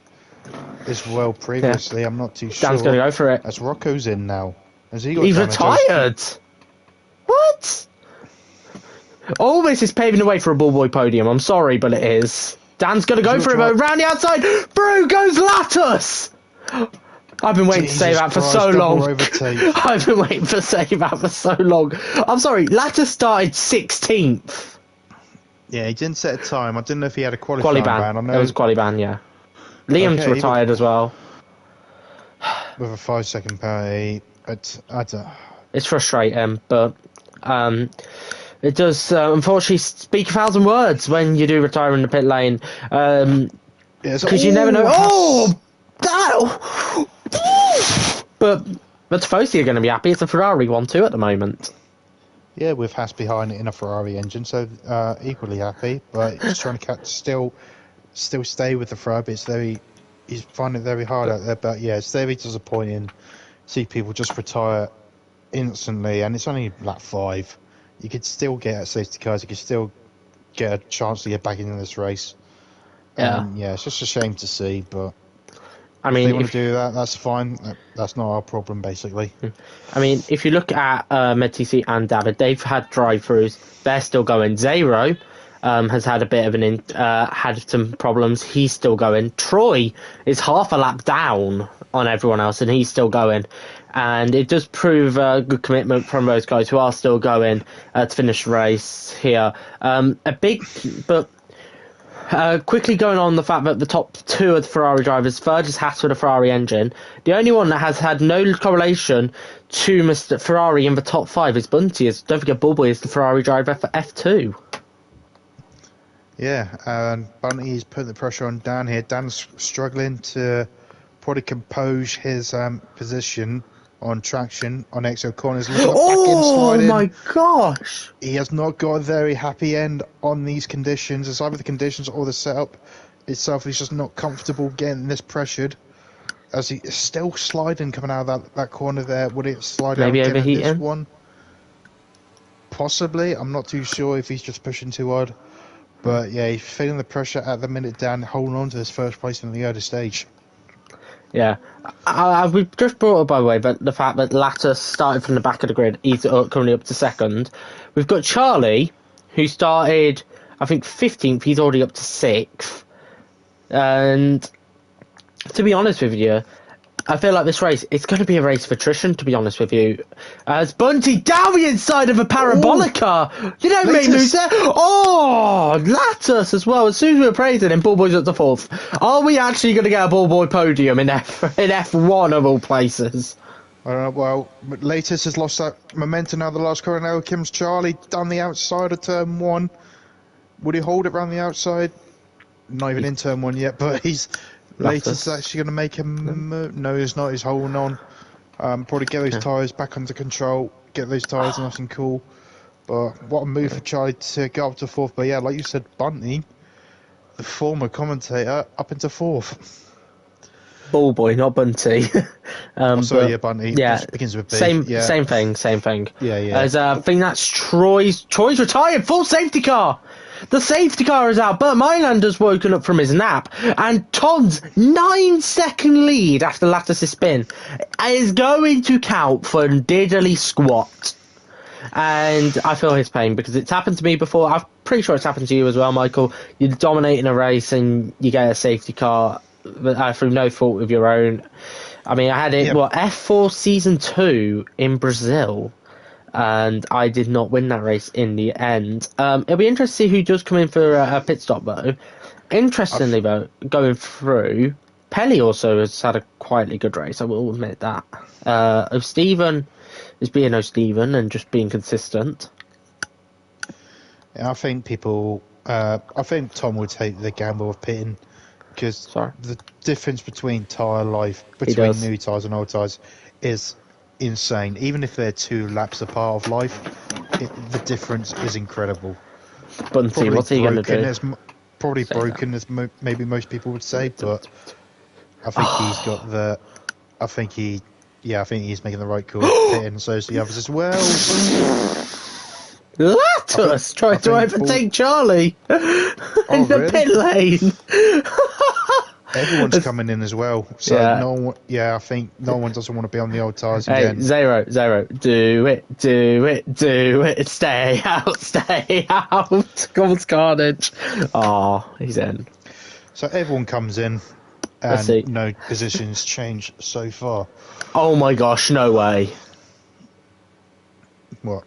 as well previously. I'm not too sure. Dan's going to go for it. As Rocco's in now. Has he got He's damage? Retired! What? All this is paving the way for a Ballboy podium. I'm sorry, but it is. Dan's going to go for it, but round the outside. Brew goes Lattus! I've been waiting to say that for so long. I've been waiting to say that for so long. I'm sorry, Lattus started 16th. Yeah, he didn't set a time. I didn't know if he had a qualifying ban. I know it was quali ban, yeah. Liam's retired as well. With a 5-second penalty. It's frustrating, but it does unfortunately speak 1,000 words when you do retire in the pit lane. Because you never know. But But Tifosi are going to be happy. It's a Ferrari 1-2 at the moment. Yeah, with Haas behind it in a Ferrari engine, so equally happy. But he's trying to still stay with the Ferrari. He's finding it very hard out there. But yeah, it's very disappointing. See people just retire instantly, and it's only lap 5. You could still get safety cars. You could still get a chance to get back into this race. Yeah. Yeah, it's just a shame to see, but I if mean, they want to do that, that's fine. That's not our problem, basically. I mean, if you look at Medtc and David, they've had drive-throughs. They're still going. Zero has had a bit of had some problems. He's still going. Troy is half a lap down on everyone else, and he's still going. And it does prove good commitment from those guys who are still going to finish the race here. Quickly going on the fact that the top 2 of the Ferrari drivers, third is Haas with a Ferrari engine. The only one that has had no correlation to Mr. Ferrari in the top 5 is Bunty. Don't forget, Bullboy is the Ferrari driver for F2. Yeah, and Bunty's putting the pressure on Dan here. Dan's struggling to probably compose his position on traction on exo corners. Oh my gosh! He has not got a very happy end on these conditions. It's either the conditions or the setup itself. He's just not comfortable getting this pressured. As he is still sliding coming out of that corner there. Would it slide Maybe out again overheating? in this one? Possibly. I'm not too sure if he's just pushing too hard. But yeah, he's feeling the pressure at the minute down, holding on to his first place in the early stage. Yeah, we've just brought up, by the way, but the fact that Lattus started from the back of the grid, he's currently up to second. We've got Charlie, who started, I think, 15th, he's already up to 6th. And to be honest with you, I feel like this race, it's going to be a race of attrition, to be honest with you. As Bunty down the inside of a Parabolica. You don't make moves there. Oh, Lattus as well. As soon as we were praising him, Bullboy's up to 4th. Are we actually going to get a Bullboy podium in F1 of all places? Well, Latest has lost that momentum now. The last corner now comes Charlie down the outside of turn 1. Would he hold it around the outside? Not even in turn 1 yet, but he's... Latest is actually going to make him move. No, he's not. He's holding on. Probably get those tyres back under control. Get those tyres nice and cool. But what a move for Charlie to get up to 4th. But yeah, like you said, Bunty, the former commentator, up into 4th. Bullboy, not Bunty. Sorry, Bunty. Yeah, begins with B. Same thing. Yeah. As I think that's Troy's retired. Full safety car. The safety car is out, but Mylander's woken up from his nap, and Todd's 9-second lead after Lattis' spin is going to count for diddly squat. And I feel his pain because it's happened to me before. I'm pretty sure it's happened to you as well, Michael. You're dominating a race and you get a safety car through no fault of your own. I mean, I had it, F4 Season 2 in Brazil. And I did not win that race in the end. It'll be interesting to see who does come in for a pit stop, though. Interestingly, though, going through, Pelly also has had a quietly good race, I will admit that. O'Steven is being O'Steven and just being consistent. Yeah, I think Tom would take the gamble of pitting because the difference between tyre life, between new tyres and old tyres, is insane. Even if they're 2 laps apart of life, the difference is incredible. Bunty, what's he going to do? Probably broken, as maybe most people would say, but I think he's got the... I think he's making the right call, and so is the others as well. Lattus tried to overtake Charlie in the pit lane. Everyone's coming in as well, so I think no one doesn't want to be on the old tyres again. Zero, do it, stay out, God's carnage. He's in. So everyone comes in, and no positions change so far. Oh my gosh, no way. What?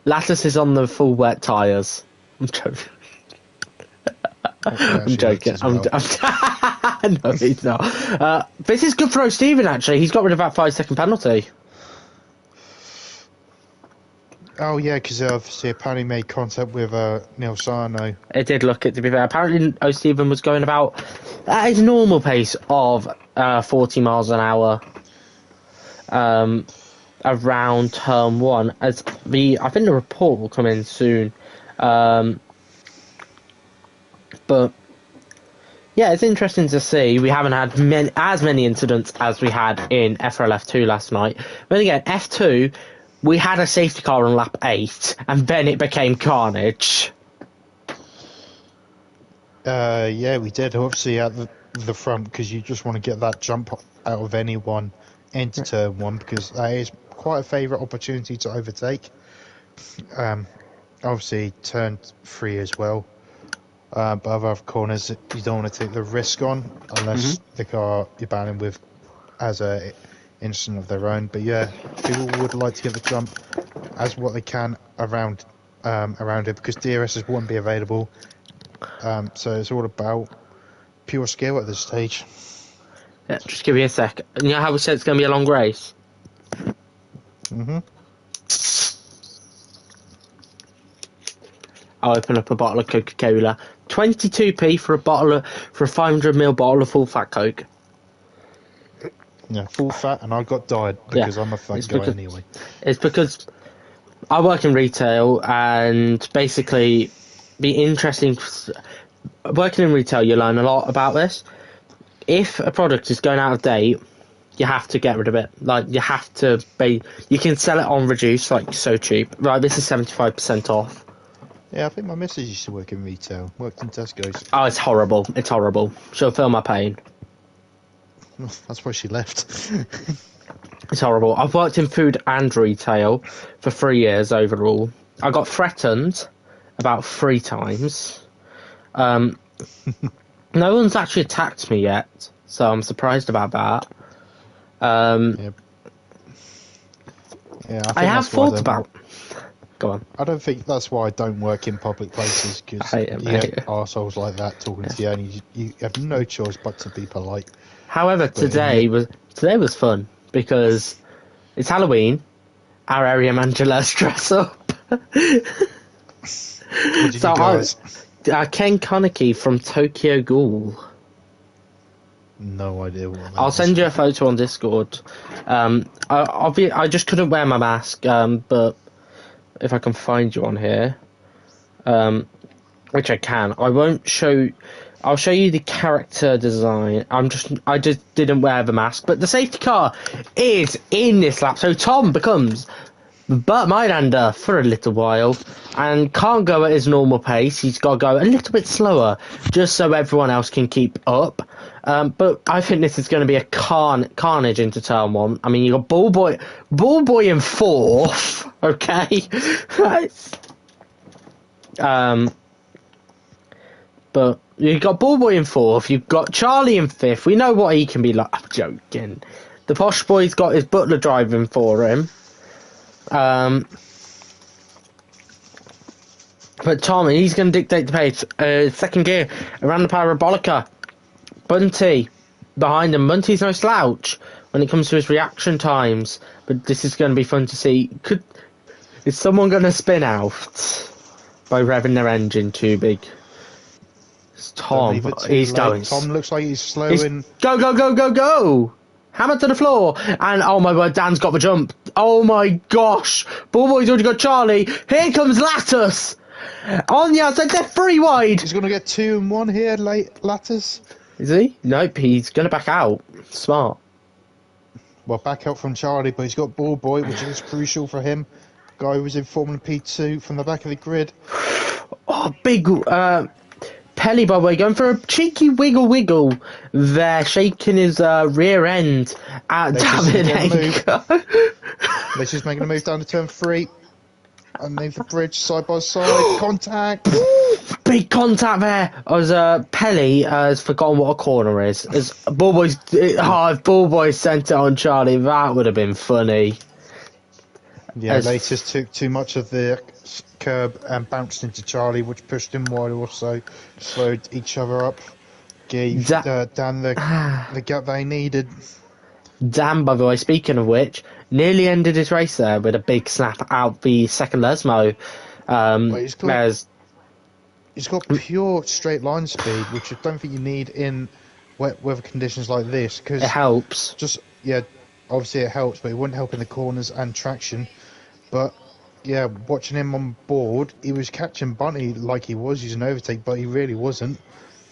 Lattis is on the full wet tyres. I'm joking. I'm joking. No, he's not. This is good for O'Steven, actually. He's got rid of that 5-second penalty. Oh, yeah, because obviously apparently made contact with Neil Sarno. It did look it, to be fair. Apparently O'Steven was going about at his normal pace of 40 miles an hour. around turn 1, as I think the report will come in soon. But yeah, it's interesting to see. We haven't had as many incidents as we had in FRL F2 last night. But again, F2, we had a safety car on lap 8, and then it became carnage. Yeah, we did. Obviously at the front, because you just want to get that jump out of anyone into turn 1, because that is quite a favourite opportunity to overtake. Obviously turn 3 as well. But other corners, you don't want to take the risk on unless the car you're battling with has a incident of their own. But yeah, people would like to get the jump as what they can around it, because DRSs won't be available. So it's all about pure skill at this stage. Yeah, just give me a sec. You know how we said it's going to be a long race? I'll open up a bottle of Coca-Cola. 22p for a 500ml bottle of full fat Coke. Yeah, full fat, and I got died because I'm a fat guy anyway. It's because I work in retail, and basically, working in retail, you learn a lot about this. If a product is going out of date, you have to get rid of it. Like, you have to you can sell it on reduced, like, so cheap. Right, this is 75% off. Yeah, I think my missus used to work in retail, worked in Tesco's. Oh, it's horrible. It's horrible. She'll feel my pain. That's why she left. It's horrible. I've worked in food and retail for 3 years overall. I got threatened about 3 times. No one's actually attacked me yet, so I'm surprised about that. Yeah, I have thought about... Go on. I don't think that's why I don't work in public places, because you get arseholes like that talking to you, and you have no choice but to be polite. However, today was fun, because it's Halloween. Our area manager let us dress up. What did you guys? Ken Koniki from Tokyo Ghoul. No idea what that I'll send you a photo on Discord. I just couldn't wear my mask, but if I can find you on here, which I can, I'll show you the character design. I just didn't wear the mask, but the safety car is in this lap, so Tom becomes Burt Mylander for a little while, and can't go at his normal pace. He's got to go a little bit slower, just so everyone else can keep up. But I think this is going to be a carnage into turn 1. I mean, you got Ball Boy in 4th, okay? But you've got Ball Boy in 4th, you've got Charlie in 5th. We know what he can be like. I'm joking. The Posh Boy's got his butler driving for him. But Tommy, he's going to dictate the pace. Second gear, around the Parabolica. Bunty behind him. Bunty's no slouch when it comes to his reaction times. But this is going to be fun to see. Is someone going to spin out by revving their engine too big? It's Tom. He's going. Tom looks like he's slowing. Go, go, go, go, go! Hammer to the floor, and oh my god, Dan's got the jump. Oh my gosh, Ballboy's already got Charlie. Here comes Lattus on the outside. They're 3 wide. He's gonna get 2 and 1 here, Lattus. Is he? Nope, he's gonna back out. Smart. Well, back out from Charlie, but he's got Ballboy, which is crucial for him. Guy who was in Formula P2 from the back of the grid. Oh, big Pelly, by the way, going for a cheeky wiggle there, shaking his rear end at David Anchor. This is making a move down to turn 3. Underneath the bridge, side by side, contact. Big contact there. As Pelly has forgotten what a corner is. As if Ballboy sent it on Charlie, that would have been funny. Yeah, Latest took too much of the curb and bounced into Charlie, which pushed him wide, also slowed each other up, gave Dan the gap they needed. Dan, by the way, speaking of which, nearly ended his race there with a big snap out the second Lesmo. He's got pure straight line speed, which I don't think you need in wet weather conditions like this. Cause it helps. obviously it helps, but it wouldn't help in the corners and traction. But yeah, watching him on board, he was catching Bunty like he was using overtake, but he really wasn't.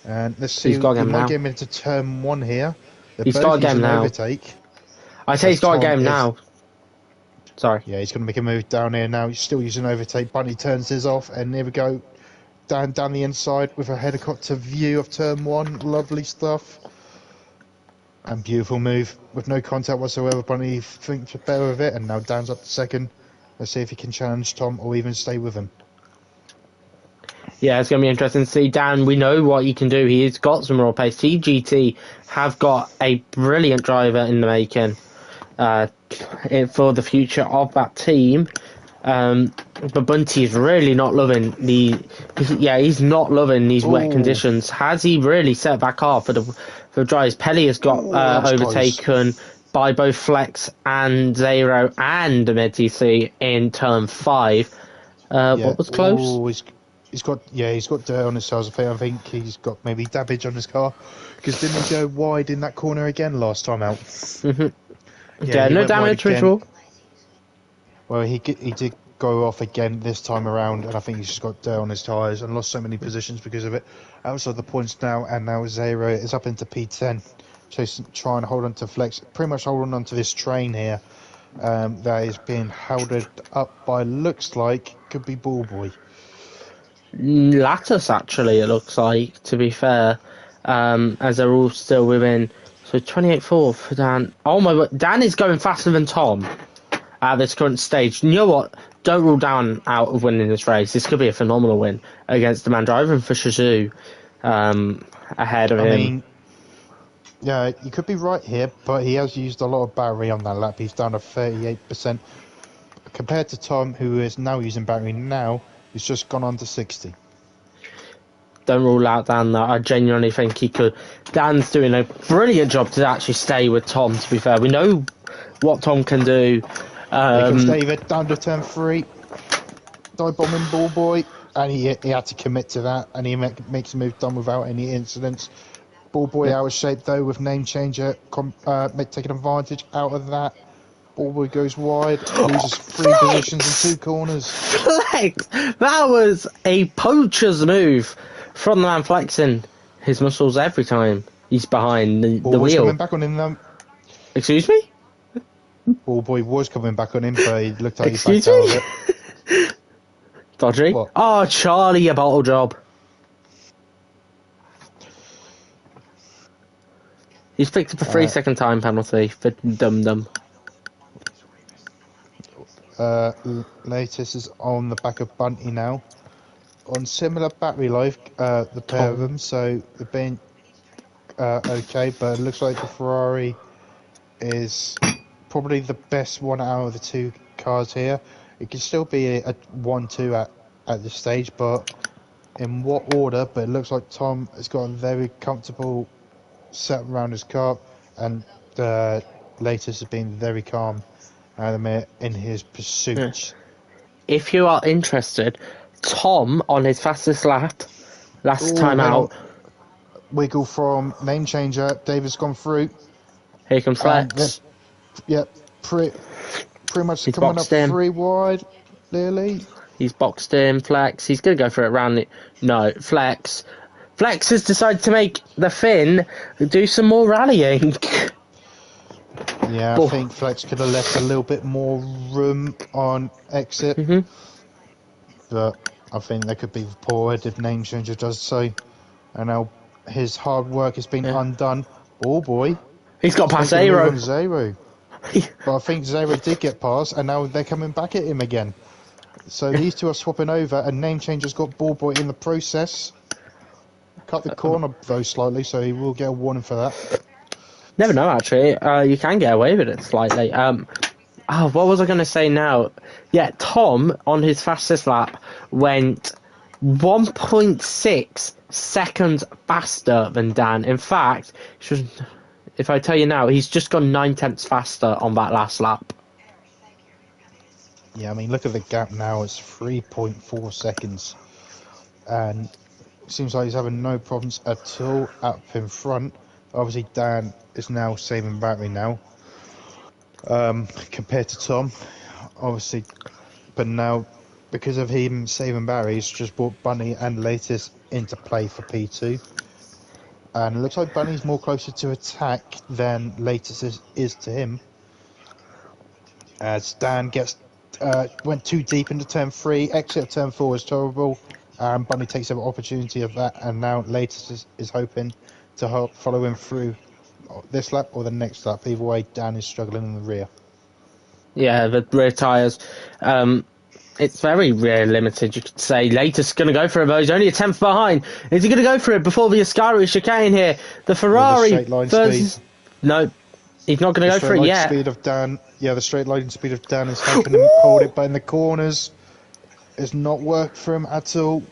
And let's see, He's got to get he him might now. get him into turn 1 here. They're He's got both to get him using now. overtake. I say he's got to get him now. Sorry. Yeah, he's going to make a move down here now. He's still using overtake. Bunty turns his off, and here we go. Down the inside with a helicopter view of turn 1. Lovely stuff. And beautiful move with no contact whatsoever. Bunty thinks better of it, and now Dan's up to second. Let's see if he can challenge Tom or even stay with him. Yeah, it's going to be interesting to see. Dan, we know what he can do. He's got some raw pace. TGT have got a brilliant driver in the making for the future of that team. But Bunty is really not loving he's not loving these wet conditions. Has he really set back off for the drivers? Pelly has got overtaken by both Flex and Zero and MTC in turn 5. What was close? He's got dirt on his tires. I think he's got maybe damage on his car, because didn't he go wide in that corner again last time out? Yeah, no damage visual. Well, he did go off again this time around, and I think he's just got dirt on his tyres and lost so many positions because of it. Outside the points now, and now Zero is up into P10. So he's trying to hold on to Flex, pretty much holding on to this train here that is being held up by, looks like, could be Ballboy. Lattice, actually, it looks like, to be fair, as they're all still within. So 28-4 for Dan. Oh my god, Dan is going faster than Tom at this current stage. You know what? Don't rule down out of winning this race. This could be a phenomenal win against the man driving for Shazoo ahead of him. I mean, yeah, you could be right here, but he has used a lot of battery on that lap. He's down to 38%. Compared to Tom, who is now using battery now, he's just gone on to 60. Don't rule out Dan, though. I genuinely think he could. Dan's doing a brilliant job to actually stay with Tom, to be fair. We know what Tom can do. Here comes David, down to turn 3. Dive bombing Ballboy, and he had to commit to that, and he makes a move done without any incidents. Ballboy out of shape, though, with name changer taking advantage out of that. Ballboy goes wide, loses 3 positions in 2 corners. Flex! That was a poacher's move from the man flexing his muscles every time he's behind the wheel. Coming back on him, though. Excuse me? Ballboy was coming back on him, but he looked like he backed out of it. Dodgy? What? Oh, Charlie, a bottle job. He's picked up a 3-second time penalty for dum-dum. Latest is on the back of Bunty now. On similar battery life, the pair of them, so they're being okay, but it looks like the Ferrari is probably the best one out of the 2 cars here. It can still be a 1-2 at this stage, but in what order? But it looks like Tom has got a very comfortable set around his car, and Latest has been very calm in his pursuit. Yeah. If you are interested, Tom on his fastest lap last time out. Wiggle from name changer. David's gone through. Here comes Flex. Yep, pretty much He's coming up boxed in. 3 wide. Clearly, he's boxed in. Flex. He's gonna go for it round. No, Flex. Flex has decided to make the Finn do some more rallying. Yeah, I think Flex could have left a little bit more room on exit. But I think there could be forward if name changer does so. And now his hard work has been undone. Oh boy. He's got past Zero. But I think Zero did get past, and now they're coming back at him again. So these two are swapping over, and name changer's got Ballboy in the process. Cut the corner though slightly, so he will get a warning for that. Never know, actually. You can get away with it slightly. What was I going to say now? Yeah, Tom, on his fastest lap, went 1.6 seconds faster than Dan. In fact, if I tell you now, he's just gone 9/10 faster on that last lap. Yeah, I mean, look at the gap now. It's 3.4 seconds. And it seems like he's having no problems at all up in front. Obviously, Dan is now saving battery now. compared to Tom, obviously. But now, because of him saving Barry, he's just brought Bunny and Latest into play for P2. And it looks like Bunny's more closer to attack than Latest is to him. As Dan went too deep into turn 3, exit of turn 4 was terrible. Bunny takes an opportunity of that, and now Latest is hoping to follow him through this lap or the next lap. Either way, Dan is struggling in the rear. Yeah, the rear tyres. It's very rear limited, you could say. Latest going to go for it, but he's only a tenth behind. Is he going to go for it before the Ascari chicane here? The Ferrari versus... Speed. No, he's not going to go for it yet. Speed of Dan, the straight line speed of Dan is helping him hold it, but in the corners, it's not worked for him at all.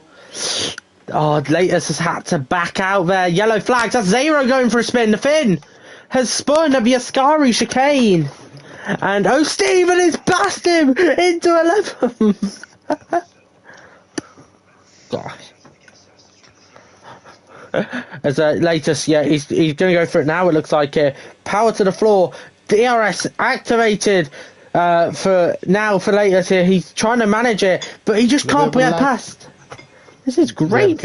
Oh, Latest has had to back out there. Yellow flags. That's Zero going for a spin. The Finn has spun at the Ascari chicane. And Stephen is blast him into 11th. Gosh. As Latest, yeah, he's going to go for it now. It looks like power to the floor. DRS activated for Latest here. He's trying to manage it, but he just can't get past. This is great.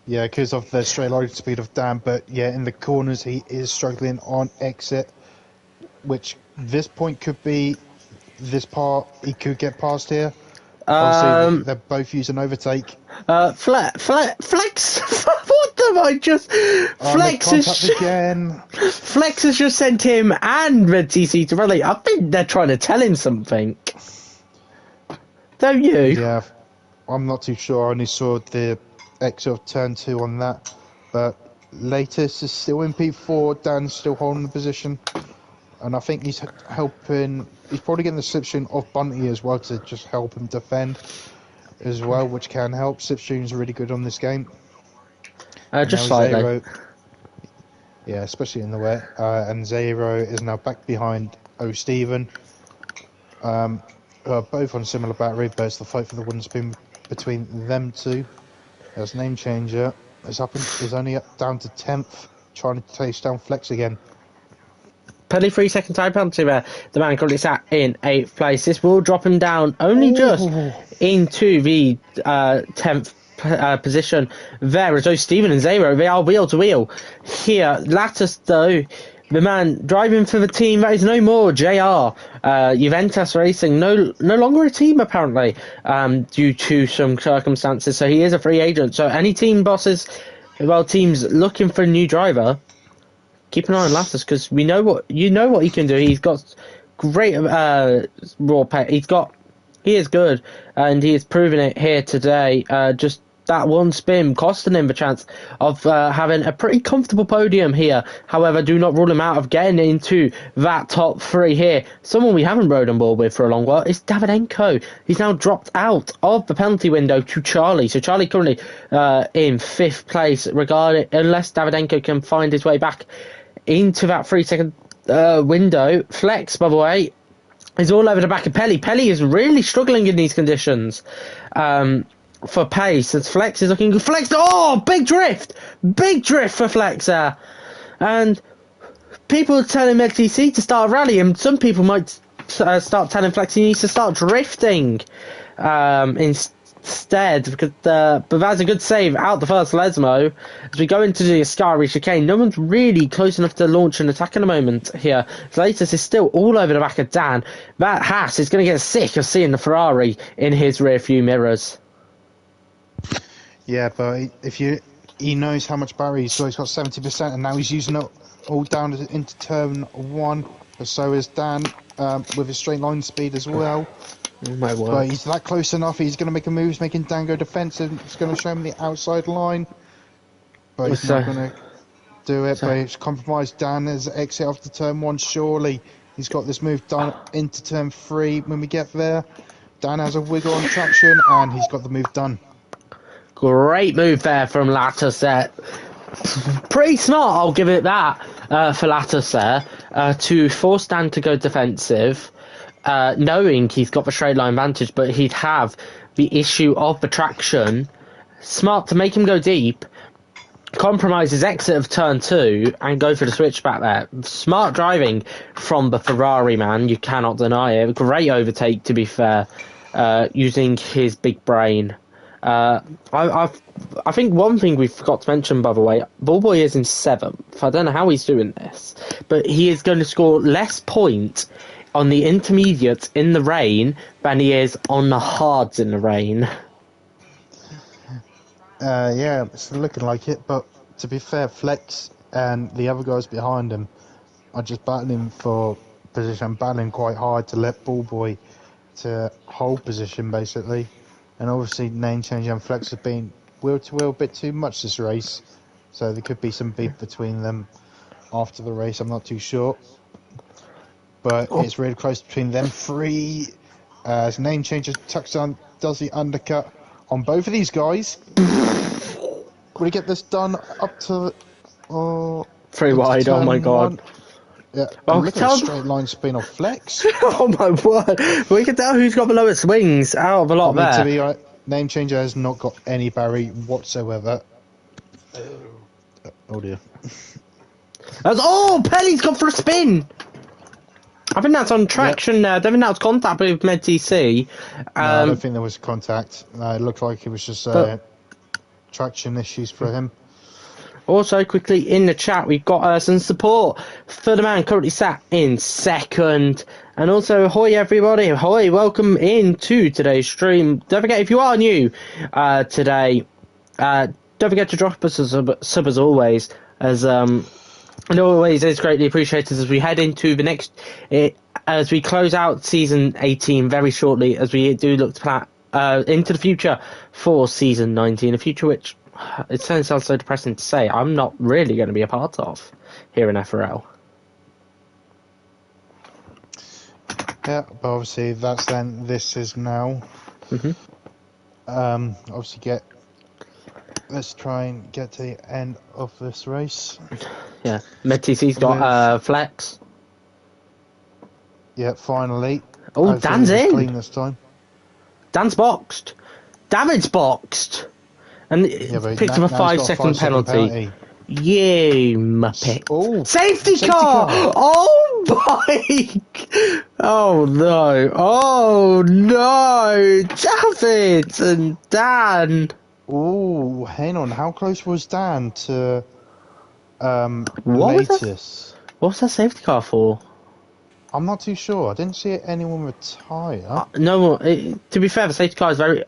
Because of the straight line speed of Dan, but in the corners he is struggling on exit, which this point could be this part he could get past here. Obviously, they're both using overtake. Flex. What am I just? Flex is again. Flex has just sent him and Red TC to rally. I think they're trying to tell him something. Don't you? Yeah, I'm not too sure. I only saw the exit of turn 2 on that, but Latest is still in P4. Dan's still holding the position. And I think he's helping. He's probably getting the slipstream of Bunty as well to just help him defend as well, which can help. Slipstream's really good on this game. Just slightly. Zero, especially in the wet. And Zero is now back behind Stephen. Both on similar battery, but it's the fight for the wooden spin between them two. As name changer is only down to 10th, trying to chase down Flex again. Penalty 3 second time penalty there. The man currently sat in 8th place. This will drop him down only just into the 10th position there. As Stephen and Zero, they are wheel to wheel here. Latest though, the man driving for the team that is no more JR. Juventus Racing no longer a team apparently, due to some circumstances. So he is a free agent. So any team bosses, teams looking for a new driver, keep an eye on Lattis, because we know what he can do. He's got great raw pay. He is good, and he is proving it here today. Just that one spin costing him the chance of having a pretty comfortable podium here. However, do not rule him out of getting into that top 3 here. Someone we haven't rode on board with for a long while is Davidenko. He's now dropped out of the penalty window to Charlie. So Charlie currently in 5th place, unless Davidenko can find his way back into that 3 second window. Flex, by the way, is all over the back of Pelly. Pelly is really struggling in these conditions for pace, as Flex is looking good. Flex, big drift for Flex there. And people are telling MedTC to start a rally, and some people might start telling Flex he needs to start drifting instead, because but that's a good save out the first Lesmo. As we go into the Ascari chicane, no one's really close enough to launch an attack in a moment here. Latest is still all over the back of Dan. That Haas is going to get sick of seeing the Ferrari in his rear view mirrors. Yeah, but he knows how much battery he's got. He's got 70%, and now he's using it all down into turn 1. But so is Dan with his straight line speed as well. My word. But he's that close enough. He's going to make a move. He's making Dan go defensive. He's going to show him the outside line. But he's not going to do it. But he's compromised Dan as exit after turn 1. Surely he's got this move done into turn 3. When we get there, Dan has a wiggle on traction, and he's got the move done. Great move there from Lattis there. Pretty smart, I'll give it that, for Lattis there, to force Dan to go defensive. Knowing he's got the straight line advantage, but he'd have the issue of the traction. Smart to make him go deep, compromise his exit of turn 2 and go for the switchback there. Smart driving from the Ferrari man, you cannot deny it. Great overtake, to be fair, using his big brain. I think one thing we forgot to mention, by the way, Ballboy is in 7th. I don't know how he's doing this, but he is going to score less points on the intermediates in the rain than he is on the hards in the rain. Yeah, it's looking like it, but to be fair, Flex and the other guys behind him are just battling for position, battling quite hard to let Ballboy to hold position, basically. And obviously, Name Changer and Flex have been wheel to wheel a bit too much this race, so there could be some beef between them after the race, I'm not too sure. But it's really close between them three. As Name Changer tucks on, does the undercut on both of these guys. Will he get this done up to 3 wide, oh my god. One? Yeah, Oh, look at the straight line spin off Flex. Oh my word. We can tell who's got the lowest swings out of a lot there. To be honest, Name Changer has not got any barrier whatsoever. Oh dear. Pelly's gone for a spin! I think that's on traction there. I don't think that was contact with MedTC. No, I don't think there was contact. It looked like it was just traction issues for him. Also, quickly in the chat, we've got some support for the man currently sat in 2nd. And also, ahoy everybody, ahoy, welcome into today's stream. Don't forget, if you are new today, don't forget to drop us a sub as always, as it always is greatly appreciated as we head into the next, as we close out season 18 very shortly, as we do look to plan into the future for season 19, a future which, it sounds so depressing to say, I'm not really going to be a part of here in FRL. Yeah, but obviously that's then, this is now. Obviously let's try and get to the end of this race. Yeah, MedTC's got Flex. Yeah, finally. Oh, Dan's in. Clean this time. Dan's boxed. David's boxed. And picked up a 5-second penalty. You muppet. Oh, safety car! Oh my! Oh no! Oh no! David and Dan! Oh, hang on. How close was Dan to What's that safety car for? I'm not too sure. I didn't see anyone retire. No, to be fair, the safety car is very...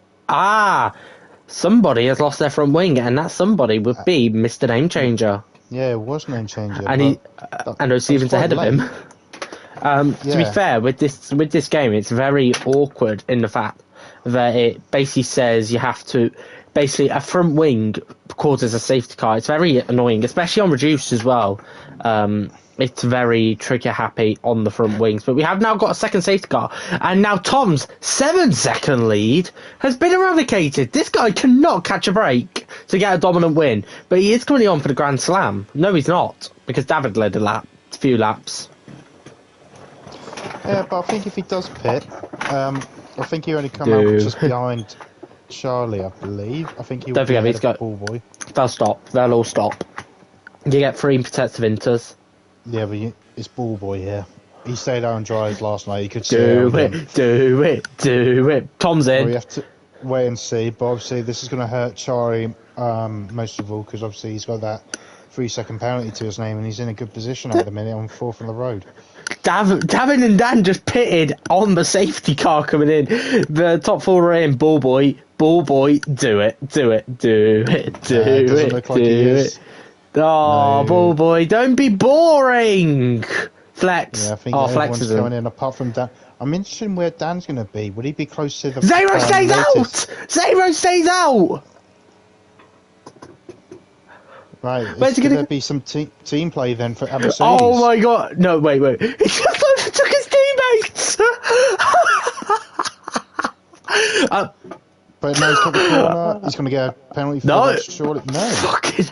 somebody has lost their front wing, and that somebody would be Mr. Name Changer. Yeah, it was Name Changer. And Stephen's ahead of him. To be fair, with this game, it's very awkward in the fact that it basically says you have to... Basically, a front wing causes a safety car. It's very annoying, especially on reduced as well. It's very trigger happy on the front wings. But we have now got a second safety car. And now Tom's 7-second lead has been eradicated. This guy cannot catch a break to get a dominant win. But he is currently on for the Grand Slam. No, he's not. Because David led a few laps. Yeah, but I think if he does pit, I think he only come out just behind Charlie, I believe. I think he will be ahead of Ballboy. They'll stop. They'll all stop. You get 3 protective inters. Yeah, but it's Ballboy here. He stayed out on dries last night. He could do it. Tom's in. We have to wait and see, but obviously this is going to hurt Charlie most of all, because obviously he's got that 3-second penalty to his name, and he's in a good position at the minute on 4th on the road. David and Dan just pitted on the safety car coming in. The top 4 are in. Ballboy, do it. Doesn't look like he is. Oh, no. Ballboy, don't be boring. Flex. Yeah, I think everyone's coming in apart from Dan. I'm interested in where Dan's going to be. Would he be close to the... Zero stays out! Zero stays out! Right, is going to be some team play then for Mercedes? Oh my god. No, wait. He just overtook his teammates! But now he's got the corner. He's going to get a penalty for that, surely. No. Fucking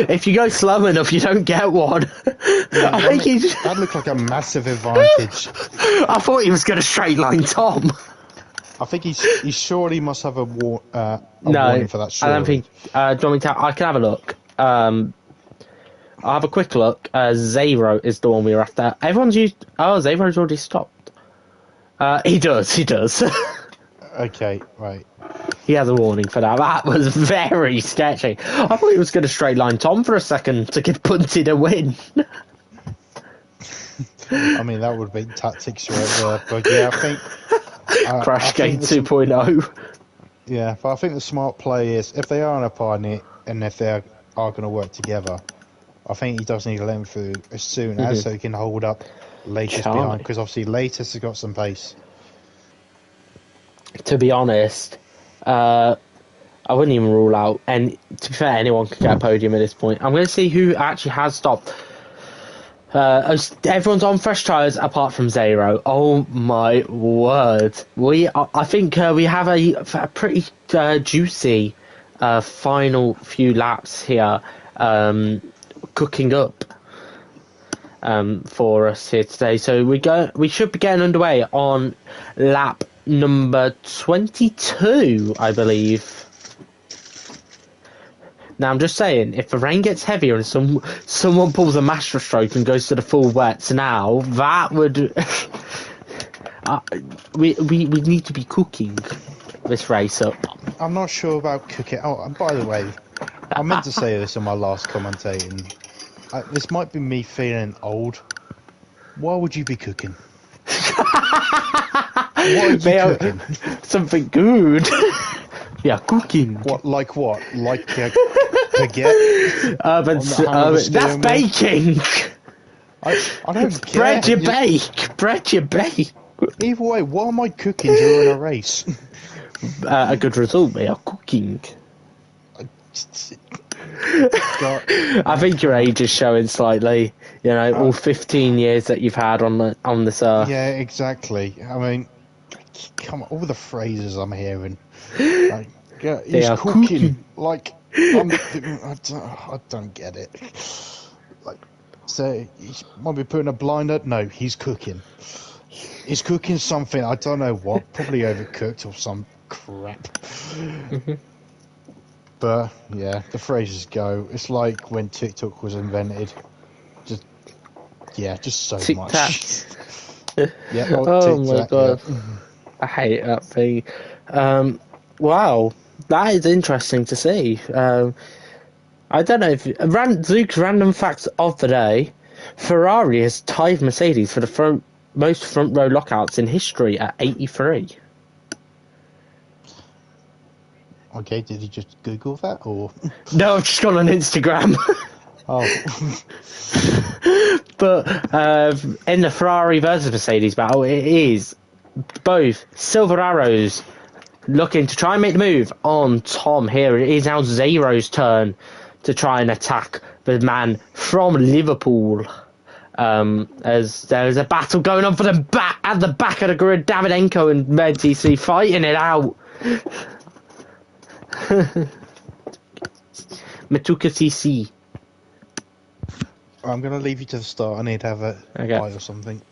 if you go slow enough, you don't get one. Yeah, that looked like a massive advantage. I thought he was going to straight line Tom. I think he surely must have a warning for that. Surely. I don't think. Do you want me to? I can have a look. I'll have a quick look. Zero is the one we were after. Everyone's used. Oh, Zero's already stopped. He does. Okay, right. He has a warning for that. That was very sketchy. I thought he was going to straight line Tom for a second to give Punted a win. I mean, that would have been tactics right there. But yeah, I think... Crash I Game think 2.0. Yeah, but I think the smart play is, if they are on a partner and if they are going to work together, I think he does need to let him through as soon as so he can hold up Latest Charlie. behind, because obviously Latest has got some pace. To be honest, I wouldn't even rule out, and to be fair, anyone could get a podium at this point. I'm going to see who actually has stopped. Everyone's on fresh tyres apart from Zero. Oh my word! I think we have a pretty juicy final few laps here, cooking up for us here today. So we should be getting underway on lap number 22, I believe. Now, I'm just saying, if the rain gets heavier and someone pulls a master stroke and goes to the full wets now, that would... we need to be cooking this race up. I'm not sure about cooking. Oh, and by the way, I meant to say this in my last commentating. This might be me feeling old. Why would you be cooking? What are you cooking? Something good. Yeah, cooking. What? Like baguette? That's baking. I don't care. Bread you bake. Either way, what am I cooking during a race? A good result, we are cooking. I think your age is showing slightly. You know, all 15 years that you've had on this earth. Yeah, exactly. I mean, come on, all the phrases I'm hearing. Like, yeah, he's cooking. Like, I don't get it. Like, so he might be putting a blinder. No, he's cooking. He's cooking something. I don't know what. Probably overcooked or some crap. But yeah, the phrases go. It's like when TikTok was invented. Just so much. Yeah. Oh my god, yeah. I hate that thing. Wow, that is interesting to see. I don't know if Zuke's random facts of the day. Ferrari has tied Mercedes for the most front row lockouts in history at 83. Okay, did you just Google that or? No, I've just gone on Instagram. Oh. But in the Ferrari versus Mercedes battle, it is both Silver Arrows looking to try and make the move on Tom here. It is now Zero's turn to try and attack the man from Liverpool. As there's a battle going on for the at the back of the grid, Davidenko and MedTC fighting it out. Matuka TC. I'm going to leave you to the start. I need to have a bite or something.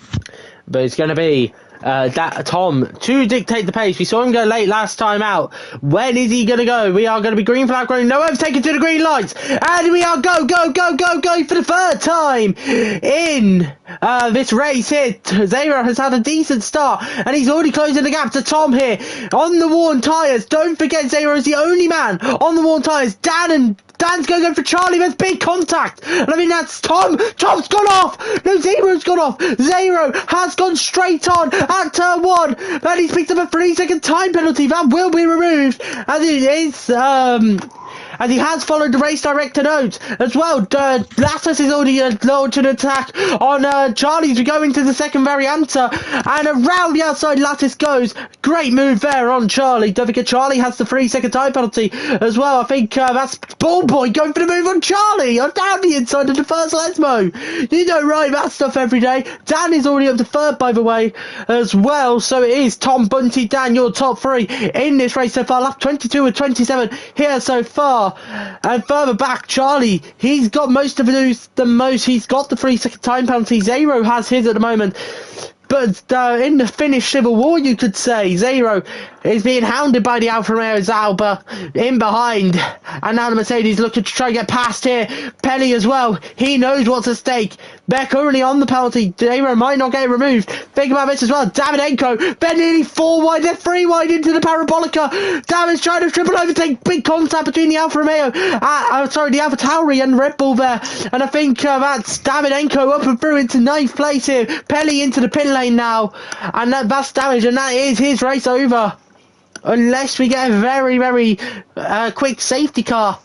But it's going to be Tom to dictate the pace. We saw him go late last time out. When is he going to go? We are going to be green flag green. No overtaking to the green lights. And we are go for the third time in this race here. Zero has had a decent start and he's already closing the gap to Tom here on the worn tyres. Don't forget Zero is the only man on the worn tyres. Dan's going to go for Charlie. There's big contact. And I mean, that's Tom. Tom's gone off. No, Zero's gone off. Zero has gone straight on at turn 1. And he's picked up a 3-second time penalty. That will be removed. And it is, and he has followed the race director notes as well. Lattis is already launched an attack on Charlie to go into the second varianta, and around the outside Lattis goes. Great move there on Charlie. Don't forget Charlie has the 3-second time penalty as well. I think that's Ballboy going for the move on Charlie on down the inside of the first Lesmo. You don't write that stuff every day. Dan is already up to third, by the way, as well. So it is Tom, Bunty, Dan, your top 3 in this race so far. Lap 22 and 27 here so far. And further back, Charlie, he's got most of the most. He's got the 3-second time penalty. Zero has his at the moment. But in the Finnish Civil War, you could say, Zero is being hounded by the Alfa Romeo Zauber in behind, and now the Mercedes looking to try and get past here. Pelly as well, he knows what's at stake. They're currently on the penalty. Dero might not get it removed. Think about this as well. Davidenko, they're nearly 4 wide, they're 3 wide into the Parabolica. David's trying to triple overtake. Big contact between the Alfa Romeo, the Alfa Tauri and Red Bull there. And I think that's Davidenko up and through into 9th place here. Pelly into the pit lane now, and that's damage, and that is his race over. Unless we get a very, very quick safety car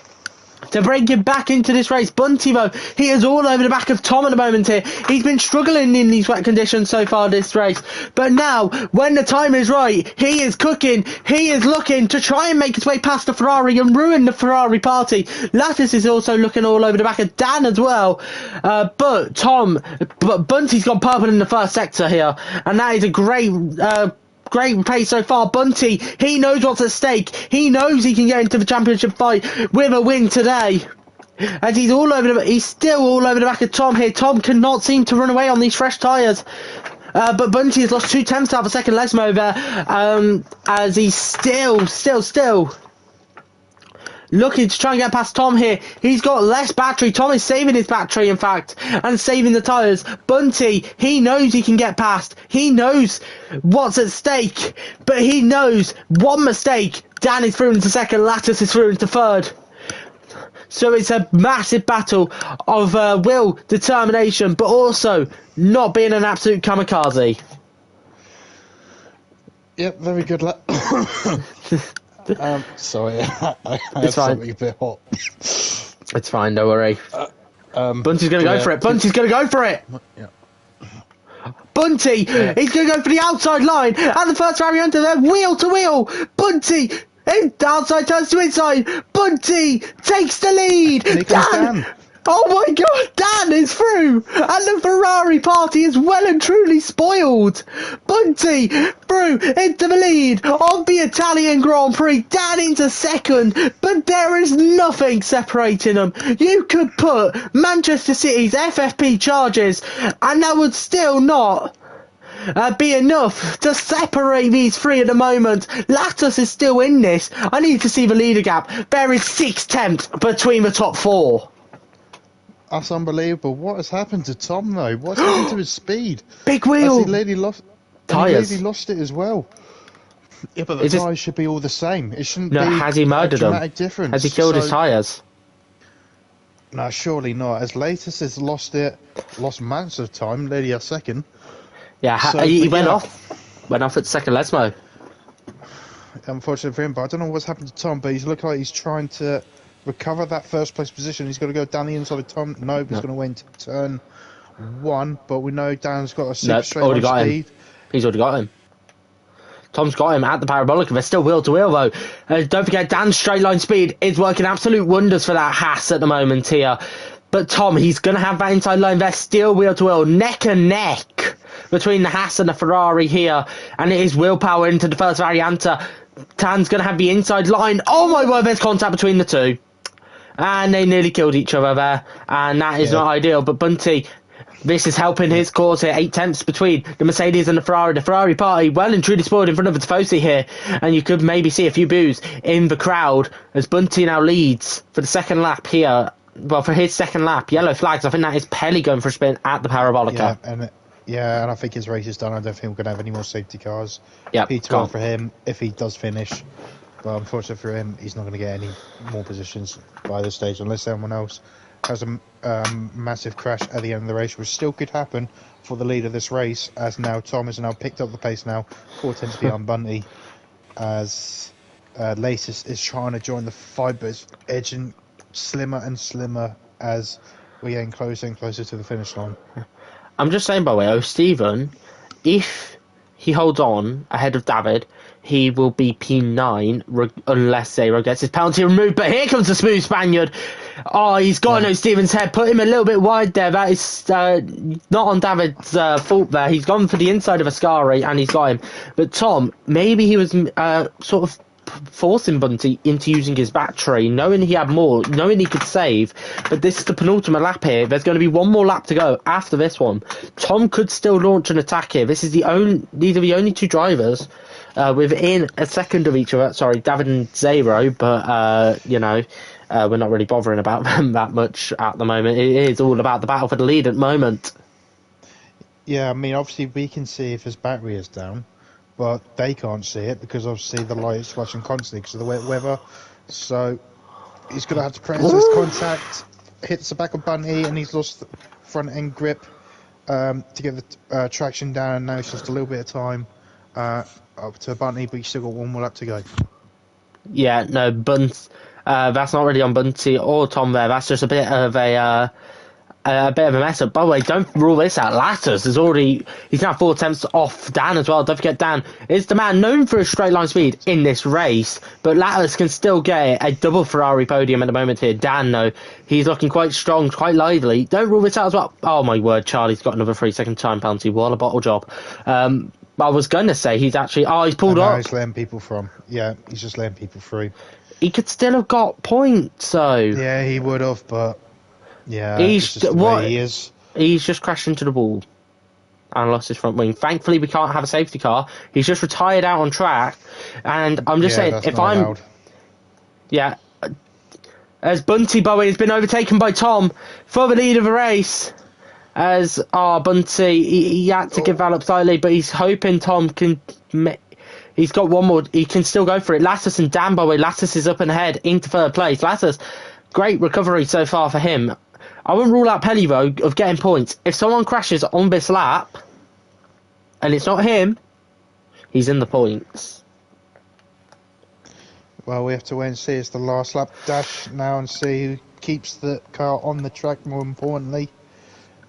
to bring him back into this race. Bunty, though, he is all over the back of Tom at the moment here. He's been struggling in these wet conditions so far this race. But now, when the time is right, he is cooking. He is looking to try and make his way past the Ferrari and ruin the Ferrari party. Lattice is also looking all over the back of Dan as well. But Bunty's got purple in the first sector here. And that is a great pace so far. Bunty, he knows what's at stake. He knows he can get into the championship fight with a win today. As he's still all over the back of Tom here. Tom cannot seem to run away on these fresh tyres. But Bunty has lost 2 tenths out of a second Lesmo there. As he's still looking to try and get past Tom here. He's got less battery. Tom is saving his battery, in fact, and saving the tyres. Bunty, he knows he can get past. He knows what's at stake, but he knows one mistake. Dan is through into second, Lattice is through into third. So it's a massive battle of will, determination, but also not being an absolute kamikaze. Yep, very good. Sorry, I It's fine. something a bit hot. It's fine, don't worry. Bunty's going to go for it. Bunty's going to go for it. Yeah. Bunty, he's going to go for the outside line. And the first variant of there, wheel to wheel. Bunty, outside turns to inside. Bunty takes the lead. Dan. Oh my God, Dan is through, and the Ferrari party is well and truly spoiled. Bunty through into the lead of the Italian Grand Prix. Dan into second, but there is nothing separating them. You could put Manchester City's FFP charges, and that would still not be enough to separate these 3 at the moment. Lattice is still in this. I need to see the leader gap. There is 6 tenths between the top 4. That's unbelievable. What has happened to Tom, though? What's happened to his speed? Big wheel. He nearly lost it as well. Yeah, but the tyres should be all the same. It shouldn't be has he murdered a dramatic difference. Has he killed his tyres? No, surely not. As latest has lost months of time, nearly a second. Yeah, he went off. Went off at second Lesmo. Unfortunately for him, but I don't know what's happened to Tom, but he's looking like he's trying to recover that first place position. He's got to go down the inside of Tom. No, he's going to win turn 1, but we know Dan's got a 6 straight line speed. He's already got him. Tom's got him at the Parabolica. They're still wheel to wheel though. Don't forget, Dan's straight line speed is working absolute wonders for that Haas at the moment here. But Tom, he's going to have that inside line. They're still wheel to wheel, neck and neck between the Haas and the Ferrari here. And it is willpower into the first Varianta. Dan's going to have the inside line. Oh my word, there's contact between the 2. And they nearly killed each other there. And that is not ideal. But Bunty, this is helping his cause here. 8 tenths between the Mercedes and the Ferrari. The Ferrari party well and truly spoiled in front of the Tifosi here. And you could maybe see a few boos in the crowd as Bunty now leads for the second lap here. Well, for his second lap. Yellow flags. I think that is Pelly going for a spin at the Parabolica. And I think his race is done. I don't think we're going to have any more safety cars. P12 for him if he does finish. But unfortunately for him, he's not going to get any more positions by this stage unless someone else has a massive crash at the end of the race, which still could happen for the lead of this race, as now Tom has now picked up the pace now, 4 tenths behind Bunty, as Latest is trying to join the fight, but it's edging slimmer and slimmer as we're getting closer and closer to the finish line. I'm just saying, by the way, Stephen, if he holds on ahead of David, he will be P9 unless Zero gets his penalty removed. But here comes the smooth Spaniard. Oh, he's got no Stephen's head. Put him a little bit wide there. That is not on David's fault there. He's gone for the inside of Ascari and he's got him. But Tom, maybe he was sort of forcing Bunty into using his battery, knowing he had more, knowing he could save. But this is the penultimate lap here. There's going to be one more lap to go after this one. Tom could still launch an attack here. These are the only 2 drivers within a second of each other. Sorry, David and Zero, but we're not really bothering about them that much at the moment. It is all about the battle for the lead at the moment. Yeah, I mean, obviously we can see if his battery is down, but they can't see it because obviously the light is flashing constantly because of the wet weather. So he's going to have to press his contact, hits the back of Bunty, and he's lost the front end grip to get the traction down. Now it's just a little bit of time up to Bunty, but he's still got one more lap to go. Yeah, no, that's not really on Bunty or Tom there. That's just a bit of a bit of a mess up. By the way, don't rule this out. Lattus he's now 4 attempts off Dan as well. Don't forget, Dan is the man known for his straight line speed in this race, but Lattus can still get a double Ferrari podium at the moment here. Dan, though, he's looking quite strong, quite lively. Don't rule this out as well. Oh my word, Charlie's got another 3-second time penalty. What a bottle job. I was going to say he's pulled up. He's letting people from. Yeah, he's just letting people through. He could still have got points, though. Yeah, he would have, but yeah, He's just the way he is. He's just crashed into the wall and lost his front wing. Thankfully, we can't have a safety car. He's just retired out on track, and I'm just saying, if I'm allowed. Yeah, as Bunty Bowie has been overtaken by Tom for the lead of the race. As Bunty, he had to give that up slightly, but he's hoping Tom can. He's got one more. He can still go for it. Lattus and Dan Bowie. Lattus is up and ahead into third place. Lattus, great recovery so far for him. I wouldn't rule out Pelly though of getting points. If someone crashes on this lap, and it's not him, he's in the points. Well, we have to wait and see. It's the last lap dash now and see who keeps the car on the track, more importantly.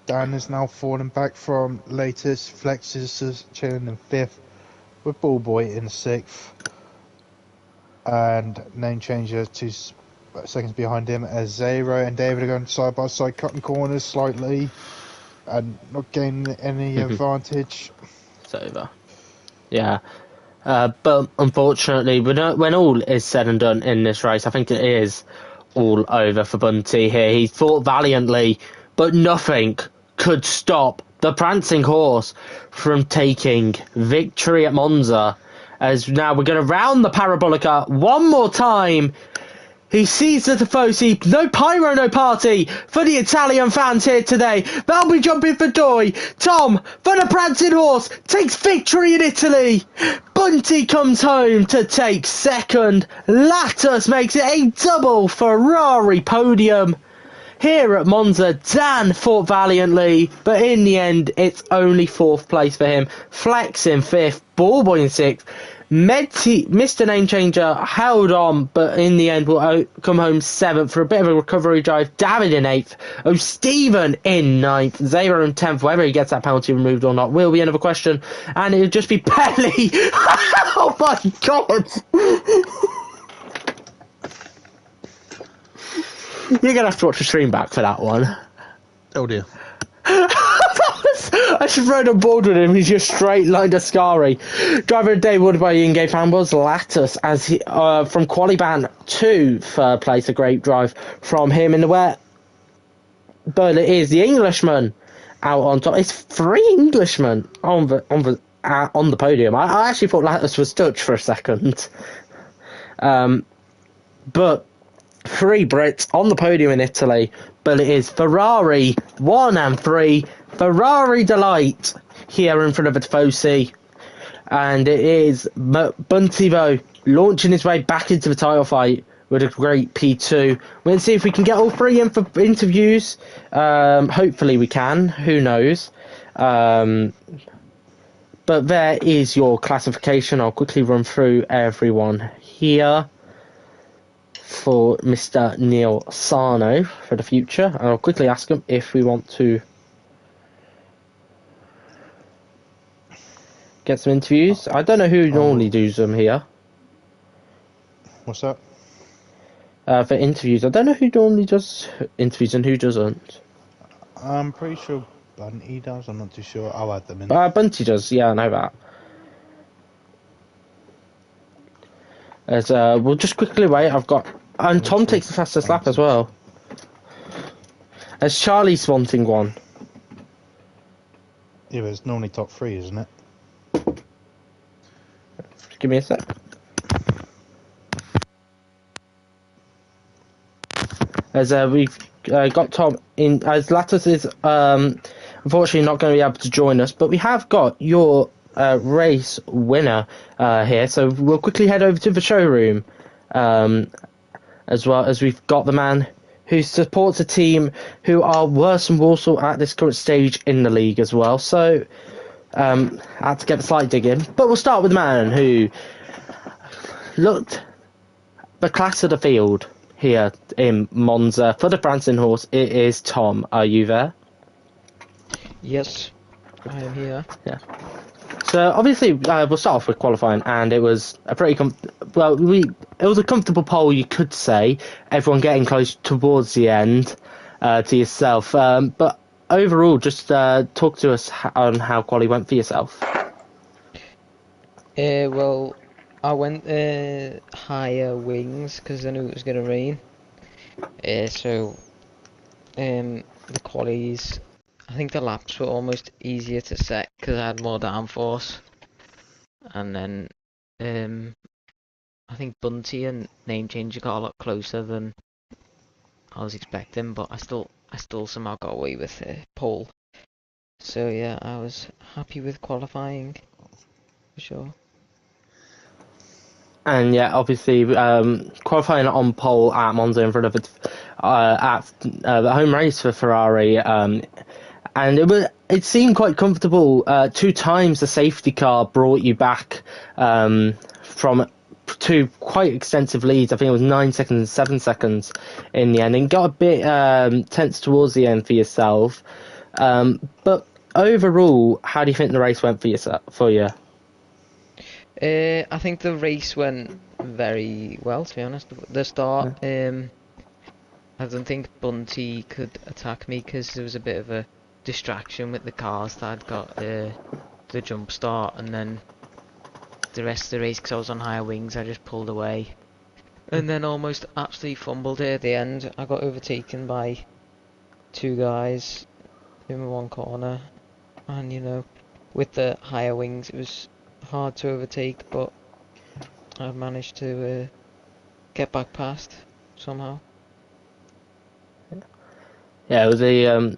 Dan is now falling back from latest. Flex is chilling in 5th, with Ballboy in 6th. And name changer 2 seconds behind him as Zero and David are going side by side, cutting corners slightly and not gaining any advantage. It's over. Yeah. But unfortunately, when all is said and done in this race, I think it is all over for Bunty here. He fought valiantly, but nothing could stop the prancing horse from taking victory at Monza. As now we're going to round the parabolica one more time. He sees the Tifosi, no pyro, no party for the Italian fans here today. They'll be jumping for joy. Tom, for the prancing horse, takes victory in Italy. Bunty comes home to take second. Lattus makes it a double Ferrari podium. Here at Monza, Dan fought valiantly, but in the end, it's only 4th place for him. Flex in 5th, Ballboy in 6th. Mr. Name Changer held on, but in the end will come home 7th for a bit of a recovery drive. David in 8th. Oh, Stephen in 9th. Zero in 10th. Whether he gets that penalty removed or not will be another question. And it'll just be Pelly. Oh my god. You're going to have to watch the stream back for that one. Oh dear. I should rode on board with him. He's just straight lined Ascari. Driver of the day awarded by Ian Gay fan was Lattus as he from Qualiban to third place. A great drive from him in the wet. But it is the Englishman out on top. It's 3 Englishmen on the podium. I actually thought Lattus was Dutch for a second. But 3 Brits on the podium in Italy, but it is Ferrari 1 and 3, Ferrari delight here in front of the Tifosi, and it is Buntivo launching his way back into the title fight with a great P2. We'll see if we can get all 3 in for interviews. Hopefully we can, who knows. But there is your classification. I'll quickly run through everyone here for Mr. Neil Sarno for the future. And I'll quickly ask him if we want to get some interviews. I don't know who normally does them here. What's that? For interviews, I don't know who normally does interviews and who doesn't. I'm pretty sure Bunty does, I'm not too sure. I'll add them in. Bunty does, yeah, I know that. As we'll just quickly wait. And Tom takes the fastest lap as well. As Charlie's wanting one. Yeah, but it's normally top 3, isn't it? give me a sec. As we've got Tom in, as Lattis is unfortunately not going to be able to join us, but we have got your race winner here, so we'll quickly head over to the showroom, as well as we've got the man who supports a team who are worse than Walsall at this current stage in the league as well, so I had to get a slight dig in, but we'll start with the man who looked the class of the field here in Monza for the Branson horse. It is Tom. Are you there? Yes, I am here. Yeah. So obviously we'll start off with qualifying, and it was a pretty it was a comfortable pole, you could say. Everyone getting close towards the end to yourself, but overall, just talk to us on how quali went for yourself. Well, I went higher wings because I knew it was going to rain. So the qualies, I think the laps were almost easier to set because I had more downforce. And then I think Bunty and Name Changer got a lot closer than I was expecting, but I still somehow got away with pole. So yeah, I was happy with qualifying for sure. And yeah, obviously qualifying on pole at Monza in front of the home race for Ferrari, and it seemed quite comfortable. 2 times the safety car brought you back from 2 quite extensive leads. I think it was 9 seconds and 7 seconds in the end, and got a bit tense towards the end for yourself. But overall, how do you think the race went for you? I think the race went very well, to be honest. The start, I don't think Bunty could attack me because there was a bit of a distraction with the cars that I'd got the jump start, and then the rest of the race, because I was on higher wings, I just pulled away. And then almost absolutely fumbled it at the end. I got overtaken by 2 guys in one corner, and with the higher wings it was hard to overtake, but I managed to get back past somehow. Yeah, it was a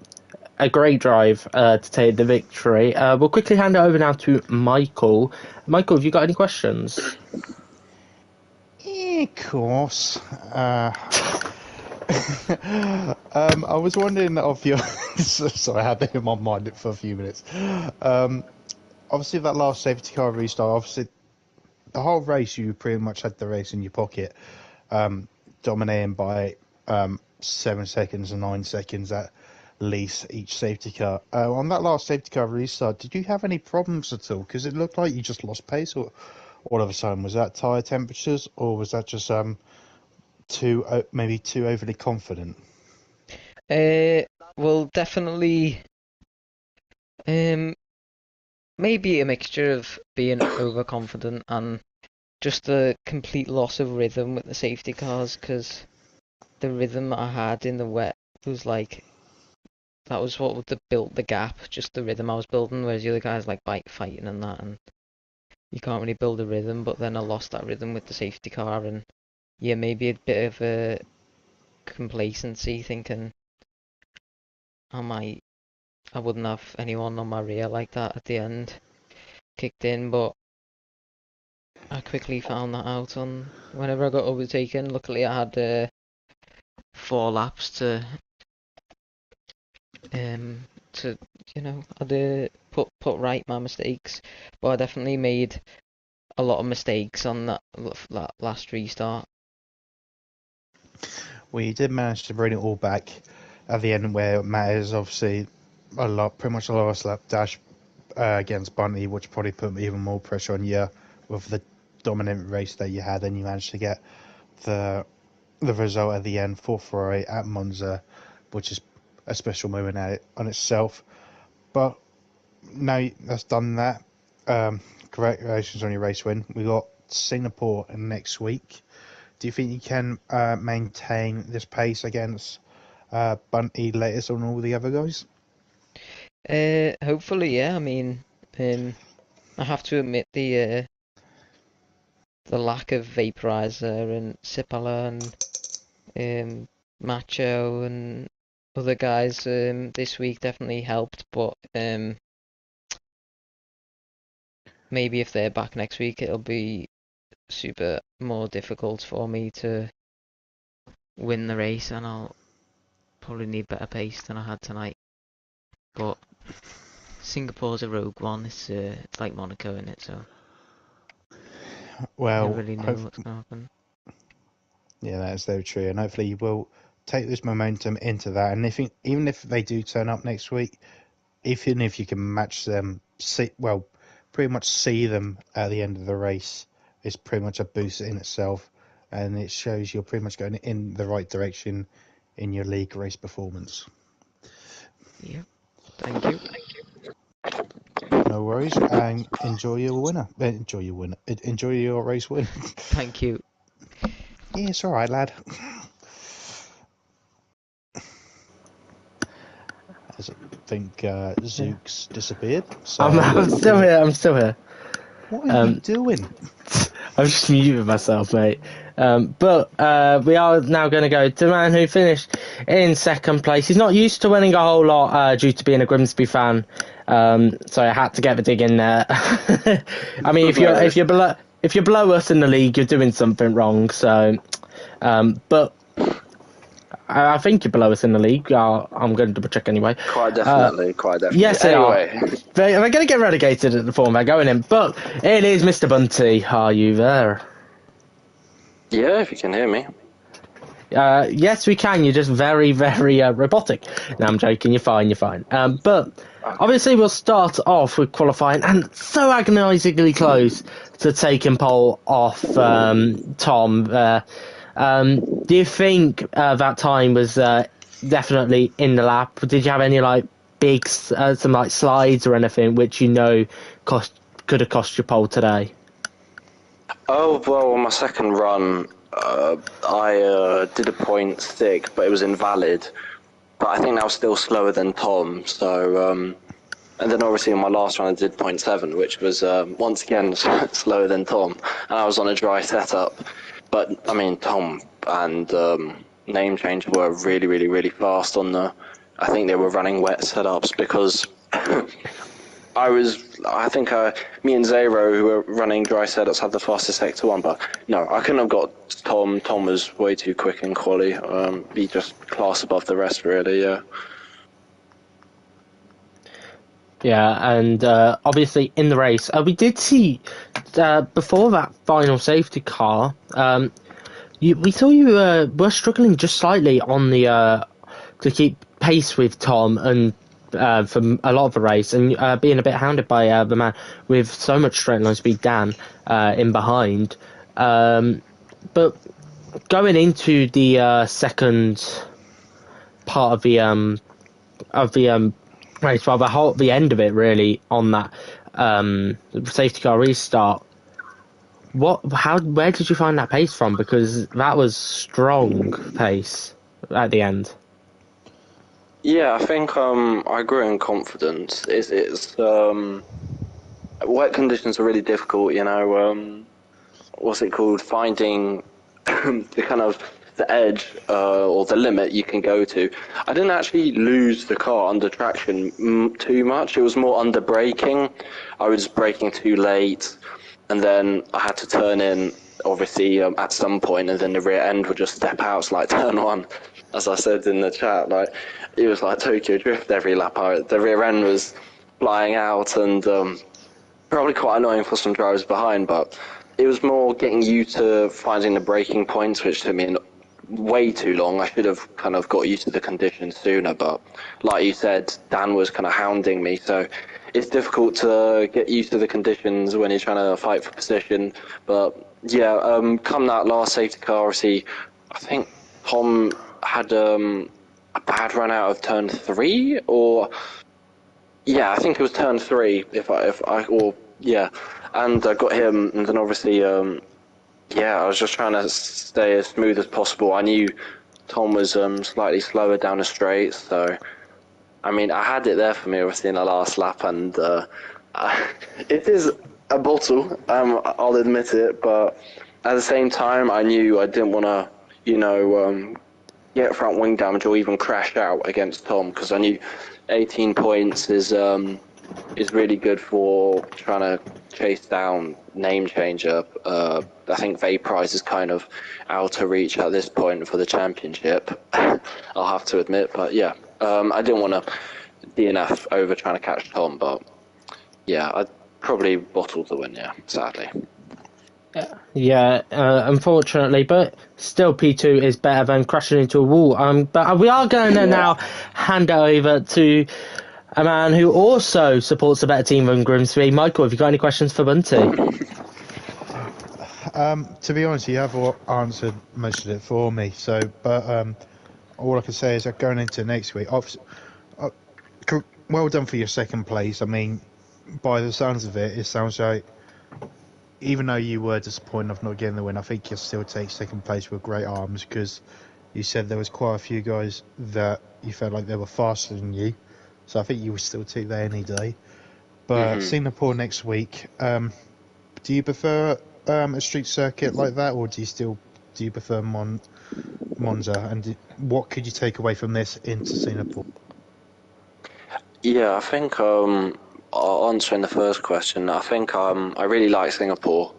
great drive to take the victory. We'll quickly hand it over now to Michael. Michael, have you got any questions? Of course. I was wondering of your. Sorry, I had that in my mind for a few minutes. Obviously, that last safety car restart. Obviously, the whole race, you pretty much had the race in your pocket, dominating by 7 seconds and 9 seconds at least each safety car. On that last safety car restart, did you have any problems at all? Because it looked like you just lost pace all of a sudden. Was that tyre temperatures, or was that just maybe too overly confident? Well, definitely, maybe a mixture of being overconfident and just a complete loss of rhythm with the safety cars, because the rhythm I had in the wet was like, that was what would have built the gap, just the rhythm I was building, whereas the other guys like bike fighting and that, and you can't really build a rhythm. But then I lost that rhythm with the safety car, and yeah, maybe a bit of a complacency, thinking I wouldn't have anyone on my rear like that at the end kicked in. But I quickly found that out on whenever I got overtaken. Luckily I had 4 laps um to put right my mistakes, but I definitely made a lot of mistakes on that last restart. Well, you did manage to bring it all back at the end, where it matters. Obviously, pretty much a last lap dash against Bunty, which probably put even more pressure on you with the dominant race that you had, and you managed to get the result at the end for Ferrari at Monza, which is a special moment on itself. But now that's done that. Congratulations on your race win. We got Singapore next week. Do you think you can maintain this pace against Bunty, Latest, and all the other guys? Hopefully, yeah. I mean, I have to admit the lack of vaporizer and Sipala and Macho and other guys this week definitely helped, but maybe if they're back next week, it'll be super more difficult for me to win the race, and I'll probably need better pace than I had tonight. But Singapore's a rogue one. It's like Monaco in it, so you Well, never really know what's gonna happen. yeah, that's very true, and hopefully you will take this momentum into that. And even if they do turn up next week, even if you can match them, pretty much see them at the end of the race, is pretty much a boost in itself, and it shows you're pretty much going in the right direction in your league race performance. Yep. Thank you. No worries, and enjoy your winner. Enjoy your race win. Thank you. Yeah, it's all right, lad. I think Zook's disappeared. So I'm still here. I'm still here. what are you doing? I've just muted myself, mate. But we are now going to go to the man who finished in second place. He's not used to winning a whole lot due to being a Grimsby fan, so I had to get the dig in there. I mean, if you're below us in the league, you're doing something wrong. So, but I think you're below us in the league. I'm going to double check anyway. Quite definitely. Yes, they anyway. are. They're going to get relegated at the form they're going in. But it is Mr. Bunty. Are you there? Yeah, if you can hear me. Yes, we can. You're just very, very robotic. No, I'm joking. You're fine. But obviously, we'll start off with qualifying, and so agonisingly close to taking pole off Tom. Do you think that time was definitely in the lap? Did you have any big some slides or anything which could have cost you pole today? Oh, well, on my second run, I did a 0.6, but it was invalid. But I think that was still slower than Tom, so... and then obviously on my last run I did 0.7, which was once again slower than Tom, and I was on a dry setup. But, I mean, Tom and Name Change were really, really, really fast on I think they were running wet setups because... I think me and Zero, who were running dry setups, had the fastest sector one, but no, I couldn't have got Tom. Tom was way too quick in quali. He just class above the rest, really, yeah. Yeah, and obviously in the race, we did see before that final safety car, we saw you were struggling just slightly on the to keep pace with Tom and for a lot of the race, and being a bit hounded by the man with so much straight line speed, Dan, in behind. But going into the second part of the race, well, the end of it really on that safety car restart. Where did you find that pace from? Because that was strong pace at the end. Yeah, I think I grew in confidence. It's wet conditions are really difficult, you know. What's it called? Finding the kind of the edge or the limit you can go to. I didn't actually lose the car under traction too much. It was more under braking. I was braking too late, and then I had to turn in, obviously, at some point, and then the rear end would just step out, so, like turn one. As I said in the chat, it was like Tokyo Drift every lap. The rear end was flying out, and probably quite annoying for some drivers behind, but it was more getting used to finding the braking points, which took me way too long. I should have kind of got used to the conditions sooner, but like you said, Dan was kind of hounding me, so it's difficult to get used to the conditions when you're trying to fight for position. But yeah, come that last safety car, obviously, I think Tom had a bad run out of turn 3, or yeah, I think it was turn 3. And I got him, and then obviously, I was just trying to stay as smooth as possible. I knew Tom was slightly slower down the straight, so I mean, I had it there for me, obviously, in the last lap, and it is a bottle. I'll admit it, but at the same time, I knew I didn't want to, get front wing damage or even crash out against Tom, because I knew 18 points is really good for trying to chase down Name Changer. I think Vaporize is kind of out of reach at this point for the championship. I'll have to admit, but yeah, I didn't want to DNF over trying to catch Tom, but yeah, I'd probably bottle the win. Yeah, sadly. Yeah, unfortunately, but still P2 is better than crashing into a wall. But we are going to now hand it over to a man who also supports a better team than Grimsby. Michael, have you got any questions for Bunty? To be honest, you have answered most of it for me. So, but all I can say is that going into next week, well done for your second place. I mean, by the sounds of it, it sounds like even though you were disappointed of not getting the win, I think you'll still take second place with great arms, because you said there was quite a few guys that you felt like they were faster than you. So I think you would still take that any day. But Singapore next week, do you prefer a street circuit like that, or do you prefer Monza? And what could you take away from this into Singapore? Yeah, I think answering the first question, I think I really like Singapore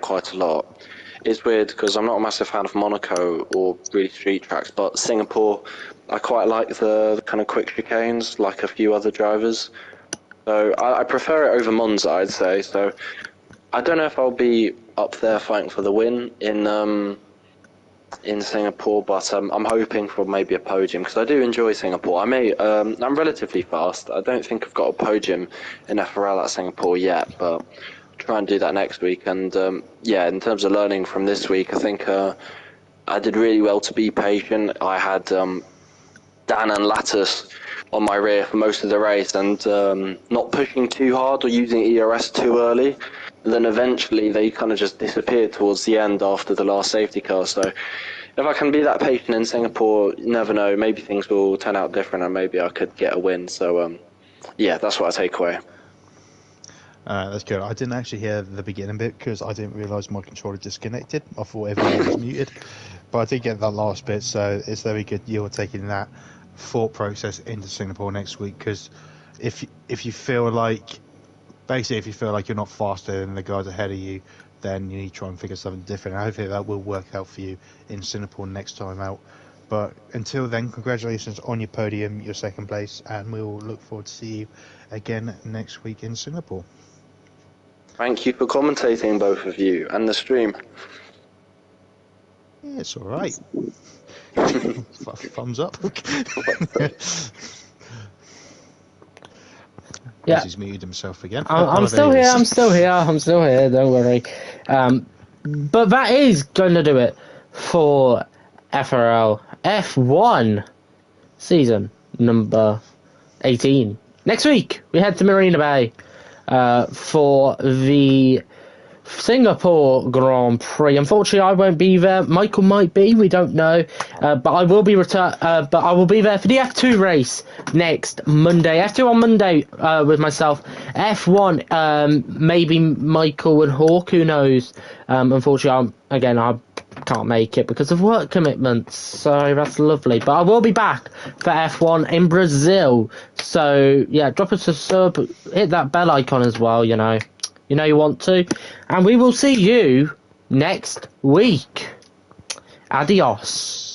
quite a lot. It's weird because I'm not a massive fan of Monaco or really street tracks, but Singapore, I quite like the kind of quick chicanes, like a few other drivers. So I prefer it over Monza, I'd say. So I don't know if I'll be up there fighting for the win in Singapore, but I'm hoping for maybe a podium, because I do enjoy Singapore. I'm relatively fast. I don't think I've got a podium in FRL at Singapore yet, but try and do that next week. And yeah, in terms of learning from this week, I think I did really well to be patient. I had Dan and Lattice on my rear for most of the race, and not pushing too hard or using ERS too early. And then eventually they kind of just disappeared towards the end after the last safety car. So if I can be that patient in Singapore, you never know, maybe things will turn out different and maybe I could get a win. So yeah, that's what I take away. That's good. I didn't actually hear the beginning bit because I didn't realise my controller disconnected. I thought everyone was muted. But I did get that last bit, so it's very good you're taking that thought process into Singapore next week, because if you feel like you're not faster than the guys ahead of you, then you need to try and figure something different. And hopefully that will work out for you in Singapore next time out. But until then, congratulations on your podium, your second place, and we'll look forward to see you again next week in Singapore. Thank you for commentating, both of you, and the stream. Yeah, it's all right. Thumbs up. Yeah. He's muted himself again. I'm still here. Don't worry. But that is going to do it for FRL F1 season number 18. Next week we head to Marina Bay for the Singapore Grand Prix. Unfortunately, I won't be there. Michael might be. We don't know. But I will be but I will be there for the F2 race next Monday. F2 on Monday with myself. F1, maybe Michael and Hawk. Who knows? Unfortunately, I can't make it because of work commitments. So that's lovely. But I will be back for F1 in Brazil. So yeah, drop us a sub. Hit that bell icon as well. You know you want to. And we will see you next week. Adios.